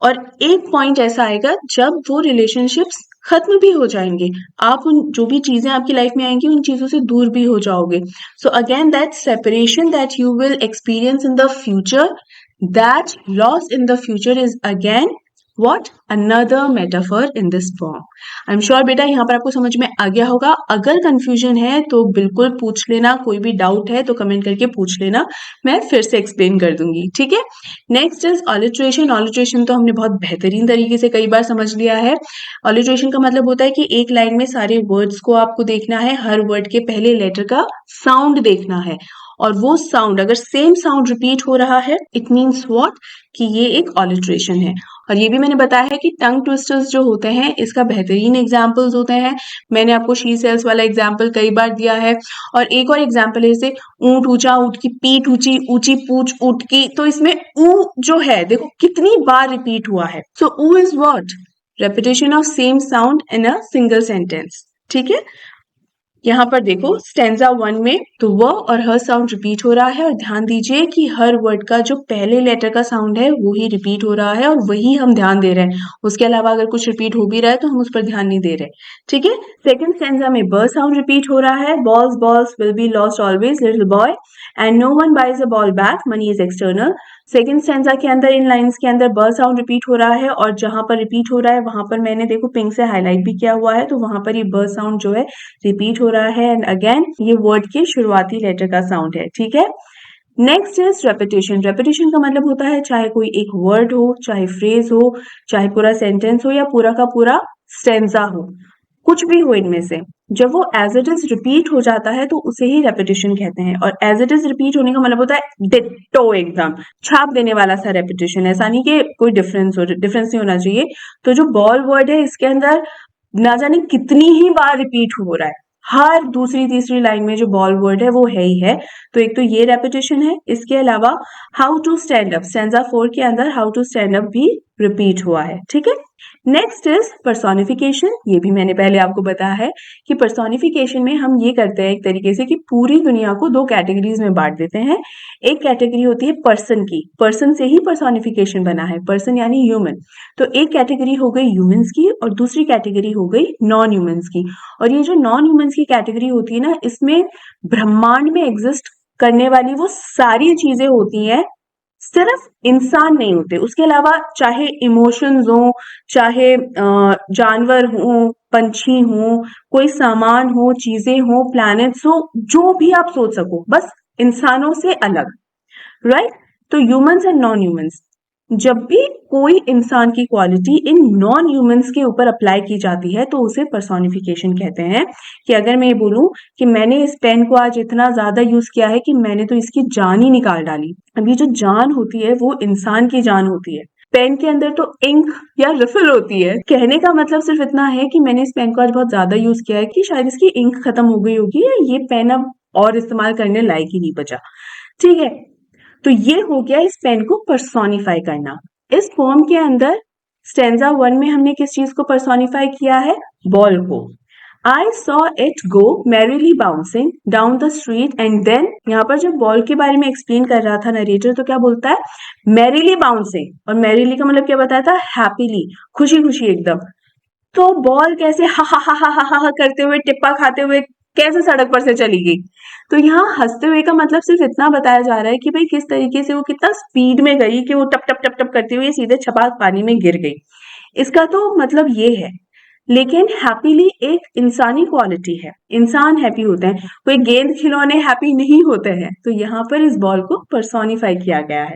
और एक पॉइंट ऐसा आएगा जब वो रिलेशनशिप्स खत्म भी हो जाएंगे, आप उन जो भी चीजें आपकी लाइफ में आएंगी उन चीजों से दूर भी हो जाओगे। So again that separation that you will experience in the future, that loss in the future is again what, another metaphor in this form. I'm sure बेटा यहाँ पर आपको समझ में आ गया होगा। अगर कंफ्यूजन है तो बिल्कुल पूछ लेना, कोई भी डाउट है तो कमेंट करके पूछ लेना, मैं फिर से एक्सप्लेन कर दूंगी। ठीक है, नेक्स्ट इज ऑलिट्रेशन। ऑलिट्रेशन तो हमने बहुत बेहतरीन तरीके से कई बार समझ लिया है। ऑलिट्रेशन का मतलब होता है कि एक लाइन में सारे वर्ड्स को आपको देखना है, हर वर्ड के पहले लेटर का साउंड देखना है, और वो साउंड अगर सेम साउंड रिपीट हो रहा है इट मीन्स व्हाट, कि ये एक ऑलिट्रेशन है। और ये भी मैंने बताया है कि टंग ट्विस्टर्स जो होते हैं इसका बेहतरीन एग्जाम्पल्स होते हैं। मैंने आपको शी सेल्स वाला एग्जाम्पल कई बार दिया है, और एक और एग्जाम्पल है जैसे ऊंट ऊंचा, ऊंट की पीठ ऊंची, ऊंची पूंछ ऊंट की, तो इसमें ऊ जो है देखो कितनी बार रिपीट हुआ है। सो ऊ is what, repetition of same sound in a single sentence. ठीक है, यहाँ पर देखो स्टेंजा 1 में तो व और हर साउंड रिपीट हो रहा है, और ध्यान दीजिए कि हर वर्ड का जो पहले लेटर का साउंड है वो ही रिपीट हो रहा है, और वही हम ध्यान दे रहे हैं। उसके अलावा अगर कुछ रिपीट हो भी रहा है तो हम उस पर ध्यान नहीं दे रहे। ठीक है, सेकंड स्टेंजा में ब साउंड रिपीट हो रहा है, balls balls will be lost always, little boy and no one buys a ball back, money is external. Second stanza के अंदर इन लाइंस के अंदर ब साउंड रिपीट हो रहा है, और जहां पर रिपीट हो रहा है वहां पर मैंने देखो पिंक से हाईलाइट भी किया हुआ है, तो वहां पर ये ब साउंड जो है रिपीट हो रहा है, एंड अगेन ये वर्ड के शुरुआती लेटर का साउंड है। ठीक है, नेक्स्ट इज रेपिटेशन। रेपिटेशन का मतलब होता है चाहे कोई एक वर्ड हो, चाहे फ्रेज हो, चाहे पूरा सेंटेंस हो, या पूरा का पूरा स्टेंजा हो, कुछ भी हो इनमें से, जब वो एज इट इज रिपीट हो जाता है तो उसे ही रेपिटेशन कहते हैं। और एज इट इज रिपीट होने का मतलब होता है डिट्टो, एकदम छाप देने वाला सा रेपिटेशन। ऐसा नहीं कि कोई डिफरेंस नहीं होना चाहिए। तो जो बॉल वर्ड है इसके अंदर ना जाने कितनी ही बार रिपीट हो रहा है, हर दूसरी तीसरी लाइन में जो बॉल वर्ड है वो है ही है। तो एक तो ये रेपिटेशन है, इसके अलावा how to stand up, stanza 4 के अंदर हाउ टू स्टैंड अप भी रिपीट हुआ है। ठीक है, नेक्स्ट इज पर्सोनिफिकेशन। ये भी मैंने पहले आपको बताया है कि पर्सोनिफिकेशन में हम ये करते हैं एक तरीके से कि पूरी दुनिया को दो कैटेगरीज में बांट देते हैं। एक कैटेगरी होती है पर्सन की, पर्सन से ही पर्सोनिफिकेशन बना है, पर्सन यानी ह्यूमन। तो एक कैटेगरी हो गई ह्यूमंस की, और दूसरी कैटेगरी हो गई नॉन ह्यूमंस की। और ये जो नॉन ह्यूमंस की कैटेगरी होती है ना, इसमें ब्रह्मांड में एग्जिस्ट करने वाली वो सारी चीजें होती हैं, सिर्फ इंसान नहीं होते। उसके अलावा चाहे इमोशंस हो, चाहे जानवर हो, पंछी हो, कोई सामान हो, चीजें हो, प्लैनेट्स हो, जो भी आप सोच सको, बस इंसानों से अलग, राइट? तो ह्यूमंस एंड नॉन ह्यूमंस। जब भी कोई इंसान की क्वालिटी इन नॉन ह्यूमंस के ऊपर अप्लाई की जाती है तो उसे पर्सोनिफिकेशन कहते हैं। कि अगर मैं ये बोलूं कि मैंने इस पेन को आज इतना ज्यादा यूज किया है कि मैंने तो इसकी जान ही निकाल डाली। अब ये जो जान होती है वो इंसान की जान होती है। पेन के अंदर तो इंक या रिफिल होती है। कहने का मतलब सिर्फ इतना है कि मैंने इस पेन को आज बहुत ज्यादा यूज किया है कि शायद इसकी इंक खत्म हो गई होगी या ये पेन अब और इस्तेमाल करने लायक ही नहीं बचा। ठीक है, तो ये हो गया इस पेन को पर्सोनिफाई करना। इस पोम के अंदर स्टेंजा 1 में हमने किस चीज को पर्सोनिफाई किया है? बॉल को। I saw it go merrily bouncing down the street and then, यहाँ पर जब बॉल के बारे में एक्सप्लेन कर रहा था नरेटर तो क्या बोलता है? Merrily bouncing. और मैरिली का मतलब क्या बताया था? हैप्पीली, खुशी खुशी एकदम। तो बॉल कैसे हा हा हा हा हा हा हा करते हुए, टिप्पा खाते हुए कैसे सड़क पर से चली गई? तो यहाँ हंसते हुए का मतलब सिर्फ इतना बताया जा रहा है कि भाई किस तरीके से वो कितना स्पीड में गई कि वो टप टप टप टप करते हुए सीधे छपाक पानी में गिर गई। इसका तो मतलब ये है। लेकिन हैप्पीली एक इंसानी क्वालिटी है, इंसान हैप्पी होते हैं, कोई गेंद खिलौने हैप्पी नहीं होते हैं। तो यहाँ पर इस बॉल को पर्सोनिफाई किया गया है।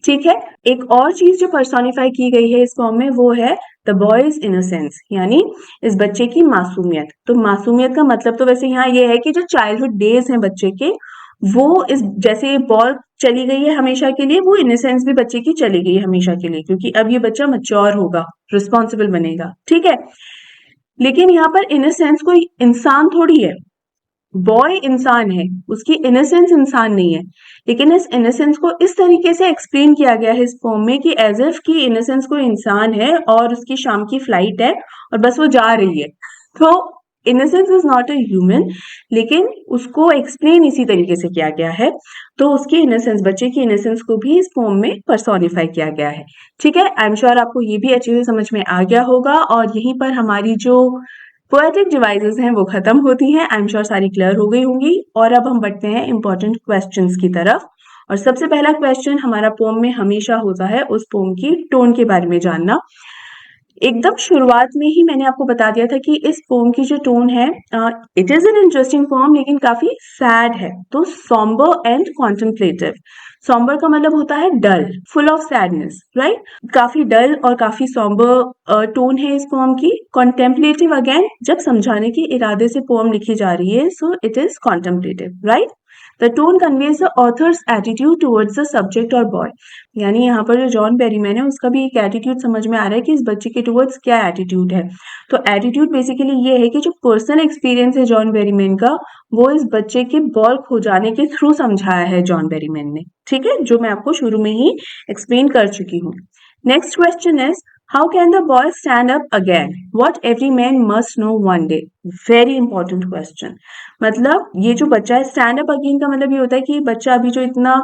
ठीक है, एक और चीज जो पर्सोनिफाई की गई है इस फॉर्म में वो है द बॉयज इनोसेंस, यानी इस बच्चे की मासूमियत। तो मासूमियत का मतलब तो वैसे यहाँ ये है कि जो चाइल्डहुड डेज हैं बच्चे के, वो इस जैसे बॉल चली गई है हमेशा के लिए, वो इनोसेंस भी बच्चे की चली गई है हमेशा के लिए, क्योंकि अब ये बच्चा मैच्योर होगा, रिस्पॉन्सिबल बनेगा। ठीक है, लेकिन यहाँ पर इनोसेंस कोई इंसान थोड़ी है। बॉय इंसान है, उसकी इनोसेंस इंसान नहीं है। लेकिन इस इनोसेंस को इस तरीके से एक्सप्लेन किया गया है इस पोम में कि एज इफ की इनोसेंस कोई इंसान है और उसकी शाम की फ्लाइट है और बस वो जा रही है। तो innocence is not a human, लेकिन उसको एक्सप्लेन इसी तरीके से किया गया है। तो उसकी इनोसेंस, बच्चे की इनोसेंस को भी इस पोम में पर्सोनिफाई किया गया है। ठीक है, आई एम श्योर आपको ये भी अच्छे से समझ में आ गया होगा। और यहीं पर हमारी जो पोएटिक डिवाइसेस हैं वो खत्म होती हैं। आई एम श्योर सारी क्लियर हो गई होंगी। और अब हम बढ़ते हैं इंपॉर्टेंट क्वेश्चंस की तरफ। और सबसे पहला क्वेश्चन हमारा पोम में हमेशा होता है उस पोम की टोन के बारे में जानना। एकदम शुरुआत में ही मैंने आपको बता दिया था कि इस पोम की जो टोन है, it is an interesting poem लेकिन काफी सैड है। तो सॉम्बर एंड कॉन्टेम्पलेटिव। सॉम्बर का मतलब होता है डल, फुल ऑफ सैडनेस, राइट? काफी डल और काफी सॉम्बर टोन है इस पोम की। कॉन्टेम्पलेटिव अगेन, जब समझाने के इरादे से पोम लिखी जा रही है, so it is contemplative, right? The tone conveys the author's attitude towards the subject और बॉय। यानी यहाँ पर जो जॉन बेरीमैन है उसका भी एक एटीट्यूड समझ में आ रहा है कि इस बच्चे के टुवर्ड्स क्या एटीट्यूड है। तो एटीट्यूड बेसिकली ये है कि जो पर्सनल एक्सपीरियंस है जॉन बेरीमैन का, वो इस बच्चे के बॉल खो जाने के थ्रू समझाया है जॉन बेरीमैन ने। ठीक है, जो मैं आपको शुरू में ही एक्सप्लेन कर चुकी हूँ। Next question is how can the boy stand up again? What every man must know one day. Very important question. मतलब ये जो बच्चा है, स्टैंड अप अगेन का मतलब ये होता है कि बच्चा अभी जो इतना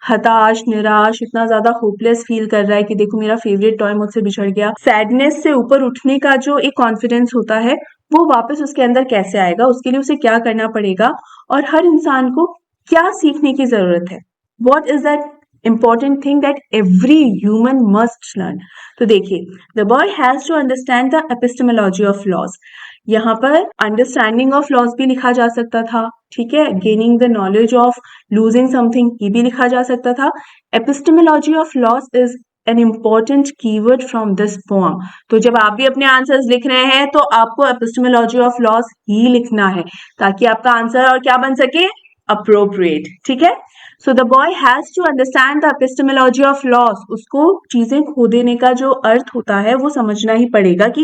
हताश, निराश, इतना ज्यादा होपलेस फील कर रहा है कि देखो मेरा फेवरेट टॉय मुझसे बिछड़ गया, सैडनेस से ऊपर उठने का जो एक कॉन्फिडेंस होता है वो वापस उसके अंदर कैसे आएगा, उसके लिए उसे क्या करना पड़ेगा और हर इंसान को क्या सीखने की जरूरत है। What is that important thing that every human must learn? तो देखिए, the boy has to understand the epistemology of laws. यहाँ पर अंडरस्टैंडिंग ऑफ लॉज भी लिखा जा सकता था। ठीक है, gaining the knowledge of losing something ये भी लिखा जा सकता था। Epistemology of loss is an important keyword from this poem. तो जब आप भी अपने आंसर्स लिख रहे हैं तो आपको एपिस्टेमोलॉजी ऑफ लॉज ही लिखना है ताकि आपका आंसर और क्या बन सके? अप्रोप्रिएट। ठीक है, so the boy has to understand the epistemology of loss. उसको चीजें खो देने का जो अर्थ होता है वो समझना ही पड़ेगा कि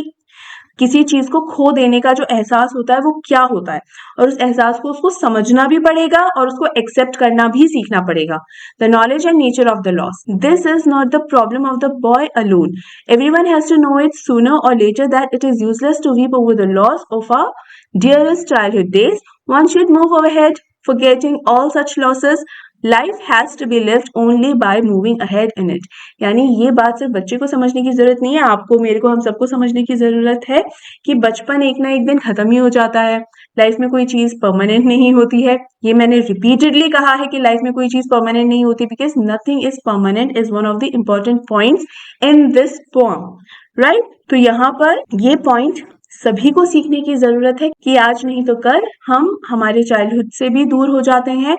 किसी चीज को खो देने का जो एहसास होता है वो क्या होता है, और उस एहसास को उसको समझना भी पड़ेगा और उसको एक्सेप्ट करना भी सीखना पड़ेगा। The knowledge and nature of the loss, this is not the problem of the boy alone. Everyone has to know it sooner और later that it is useless to weep over the loss of our dearest childhood days. One should move ahead, forgetting all such losses. Life has to be lived only by moving ahead in it. यानी ये बात सिर्फ बच्चे को समझने की जरूरत नहीं है, आपको, मेरे को, हम सबको समझने की जरूरत है कि बचपन एक ना एक दिन खत्म ही हो जाता है। लाइफ में कोई चीज परमानेंट नहीं होती है। ये मैंने रिपीटेडली कहा है कि लाइफ में कोई चीज परमानेंट नहीं होती, because nothing is permanent is one of the important points in this poem, right? तो यहाँ पर ये पॉइंट सभी को सीखने की जरूरत है कि आज नहीं तो कल हम हमारे चाइल्डहुड से भी दूर हो जाते हैं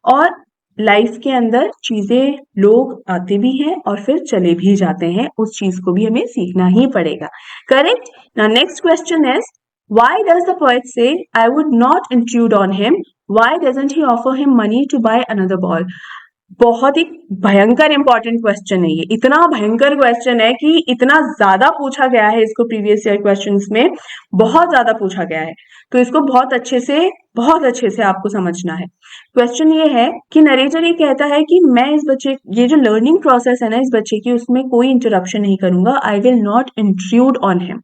और लाइफ के अंदर चीजें लोग आते भी हैं और फिर चले भी जाते हैं, उस चीज को भी हमें सीखना ही पड़ेगा। Correct. Now next question is, why does the poet say I would not intrude on him, why doesn't he offer him money to buy another ball? बहुत ही भयंकर इंपॉर्टेंट क्वेश्चन है ये, इतना भयंकर क्वेश्चन है कि इतना ज्यादा पूछा गया है इसको प्रीवियस ईयर क्वेश्चंस में, बहुत ज्यादा पूछा गया है, तो इसको बहुत अच्छे से आपको समझना है। क्वेश्चन ये है कि नरेटर ये कहता है कि मैं इस बच्चे, ये जो लर्निंग प्रोसेस है ना इस बच्चे की, उसमें कोई इंटरप्शन नहीं करूंगा, I will not intrude on him,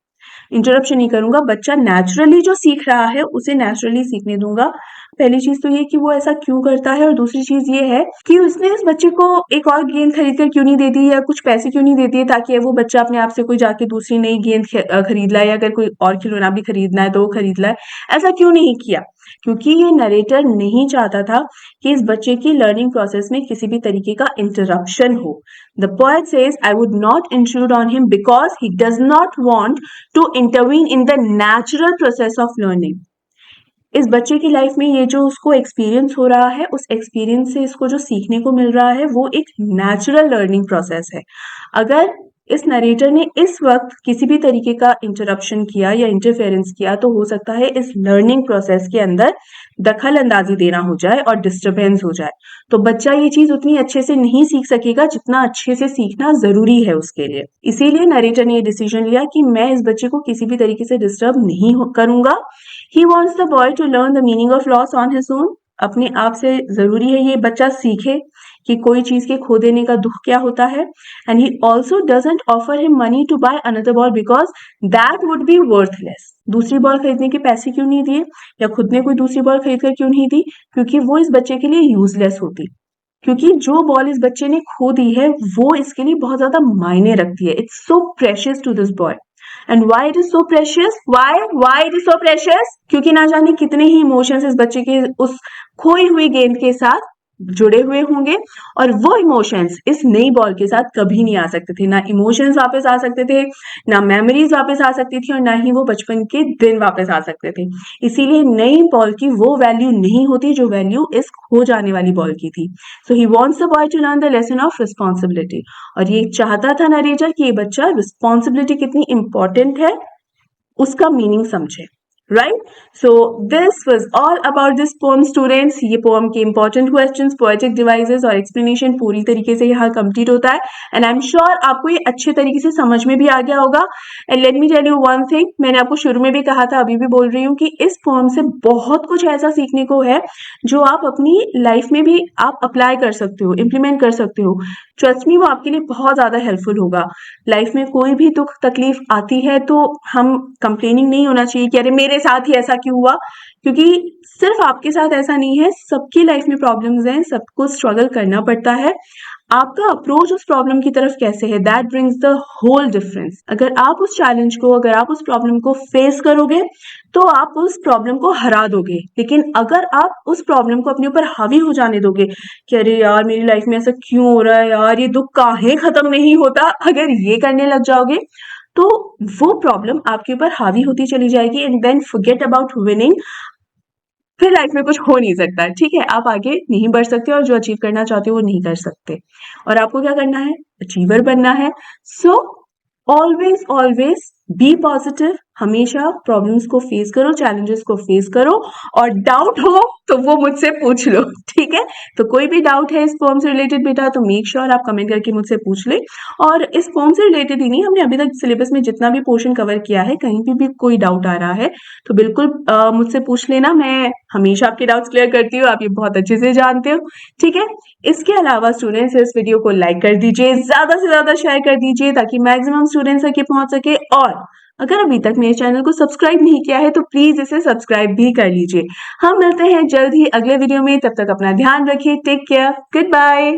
interruption नहीं करूंगा, बच्चा नेचुरली जो सीख रहा है उसे नेचुरली सीखने दूंगा। पहली चीज तो ये कि वो ऐसा क्यों करता है, और दूसरी चीज ये है कि उसने उस बच्चे को एक और गेंद खरीद कर क्यों नहीं दे दी, या कुछ पैसे क्यों नहीं दे दिए ताकि वो बच्चा अपने आप से कोई जाके दूसरी नई गेंद खरीद लाए, या अगर कोई और खिलौना भी खरीदना है तो वो खरीद लाए। ऐसा क्यों नहीं किया? क्योंकि ये नरेटर नहीं चाहता था कि इस बच्चे की लर्निंग प्रोसेस में किसी भी तरीके का इंटरप्शन हो। The poet says, I would not intrude on him because he does not want to intervene in the natural process of learning. इस बच्चे की लाइफ में ये जो उसको एक्सपीरियंस हो रहा है, उस एक्सपीरियंस से इसको जो सीखने को मिल रहा है वो एक नेचुरल लर्निंग प्रोसेस है। अगर इस नरेटर ने इस वक्त किसी भी तरीके का इंटरप्शन किया या इंटरफेरेंस किया तो हो सकता है इस लर्निंग प्रोसेस के अंदर दखल अंदाजी देना हो जाए और डिस्टरबेंस हो जाए, तो बच्चा ये चीज उतनी अच्छे से नहीं सीख सकेगा जितना अच्छे से सीखना जरूरी है उसके लिए। इसीलिए नरेटर ने ये डिसीजन लिया कि मैं इस बच्चे को किसी भी तरीके से डिस्टर्ब नहीं करूंगा। He wants the boy to learn the meaning of loss on his own. अपने आप से जरूरी है ये बच्चा सीखे कि कोई चीज के खो देने का दुख क्या होता है। And he also doesn't offer him money to buy another ball because that would be worthless. दूसरी बॉल खरीदने के पैसे क्यों नहीं दिए, या खुद ने कोई दूसरी बॉल खरीद कर क्यों नहीं दी? क्योंकि वो इस बच्चे के लिए यूजलेस होती, क्योंकि जो बॉल इस बच्चे ने खो दी है वो इसके लिए बहुत ज्यादा मायने रखती है। It's so precious to this boy. And why it is so precious, why it is so precious? क्योंकि ना जाने कितने ही इमोशंस इस बच्चे के उस खोई हुई गेंद के साथ जुड़े हुए होंगे, और वो इमोशंस इस नई बॉल के साथ कभी नहीं आ सकते थे। ना इमोशंस वापस आ सकते थे, ना मेमोरीज वापस आ सकती थी, और ना ही वो बचपन के दिन वापस आ सकते थे। इसीलिए नई बॉल की वो वैल्यू नहीं होती जो वैल्यू इस खो जाने वाली बॉल की थी। So he wants the boy to learn the lesson of responsibility, और ये चाहता था नरेटर कि ये बच्चा रिस्पॉन्सिबिलिटी कितनी इंपॉर्टेंट है उसका मीनिंग समझे। Right, so this was all about this poem students. ये पोएम के इंपॉर्टेंट क्वेश्चंस, पोएटिक डिवाइसेस और एक्सप्लेनेशन पूरी तरीके से यहाँ कंप्लीट होता है, एंड आई एम श्योर आपको ये अच्छे तरीके से समझ में भी आ गया होगा। And let me tell you one thing, मैंने आपको शुरू में भी कहा था, अभी भी बोल रही हूँ कि इस पोएम से बहुत कुछ ऐसा सीखने को है जो आप अपनी लाइफ में भी आप अप्लाई कर सकते हो, इम्प्लीमेंट कर सकते हो। ट्रस्ट मी, वो आपके लिए बहुत ज्यादा हेल्पफुल होगा। लाइफ में कोई भी दुख तकलीफ आती है तो हम कंप्लेनिंग नहीं होना चाहिए कि अरे मेरे साथ ही ऐसा क्यों हुआ, क्योंकि सिर्फ आपके साथ ऐसा नहीं है, सबकी लाइफ में प्रॉब्लम्स हैं, सबको स्ट्रगल करना पड़ता है। आपका अप्रोच उस प्रॉब्लम की तरफ कैसे है, that brings the whole difference. अगर आप उस चैलेंज को, अगर आप उस प्रॉब्लम को फेस करोगे तो आप उस प्रॉब्लम को हरा दोगे, लेकिन अगर आप उस प्रॉब्लम को अपने ऊपर हावी हो जाने दोगे कि अरे यार मेरी लाइफ में ऐसा क्यों हो रहा है, यार ये दुख काहे खत्म नहीं होता, अगर ये करने लग जाओगे तो वो प्रॉब्लम आपके ऊपर हावी होती चली जाएगी, and then forget about winning. फिर लाइफ में कुछ हो नहीं सकता, ठीक है, आप आगे नहीं बढ़ सकते और जो अचीव करना चाहते हो वो नहीं कर सकते, और आपको क्या करना है, अचीवर बनना है। So always always be positive, हमेशा प्रॉब्लम्स को फेस करो, चैलेंजेस को फेस करो, और डाउट हो तो वो मुझसे पूछ लो, ठीक है। तो कोई भी डाउट है इस पोएम से रिलेटेड बेटा तो मेक श्योर आप कमेंट करके मुझसे पूछ ले। और इस पोएम से रिलेटेड ही नहीं, हमने अभी तक सिलेबस में जितना भी पोर्शन कवर किया है, कहीं भी कोई डाउट आ रहा है तो बिल्कुल मुझसे पूछ लेना, मैं हमेशा आपके डाउट्स क्लियर करती हूँ, आप ये बहुत अच्छे से जानते हो, ठीक है। इसके अलावा स्टूडेंट्स इस वीडियो को लाइक कर दीजिए, ज्यादा से ज्यादा शेयर कर दीजिए ताकि मैक्सिमम स्टूडेंट्स तक ये पहुंच सके, और अगर अभी तक मेरे चैनल को सब्सक्राइब नहीं किया है तो प्लीज इसे सब्सक्राइब भी कर लीजिए। हम मिलते हैं जल्द ही अगले वीडियो में, तब तक अपना ध्यान रखिए, टेक केयर, गुड बाय।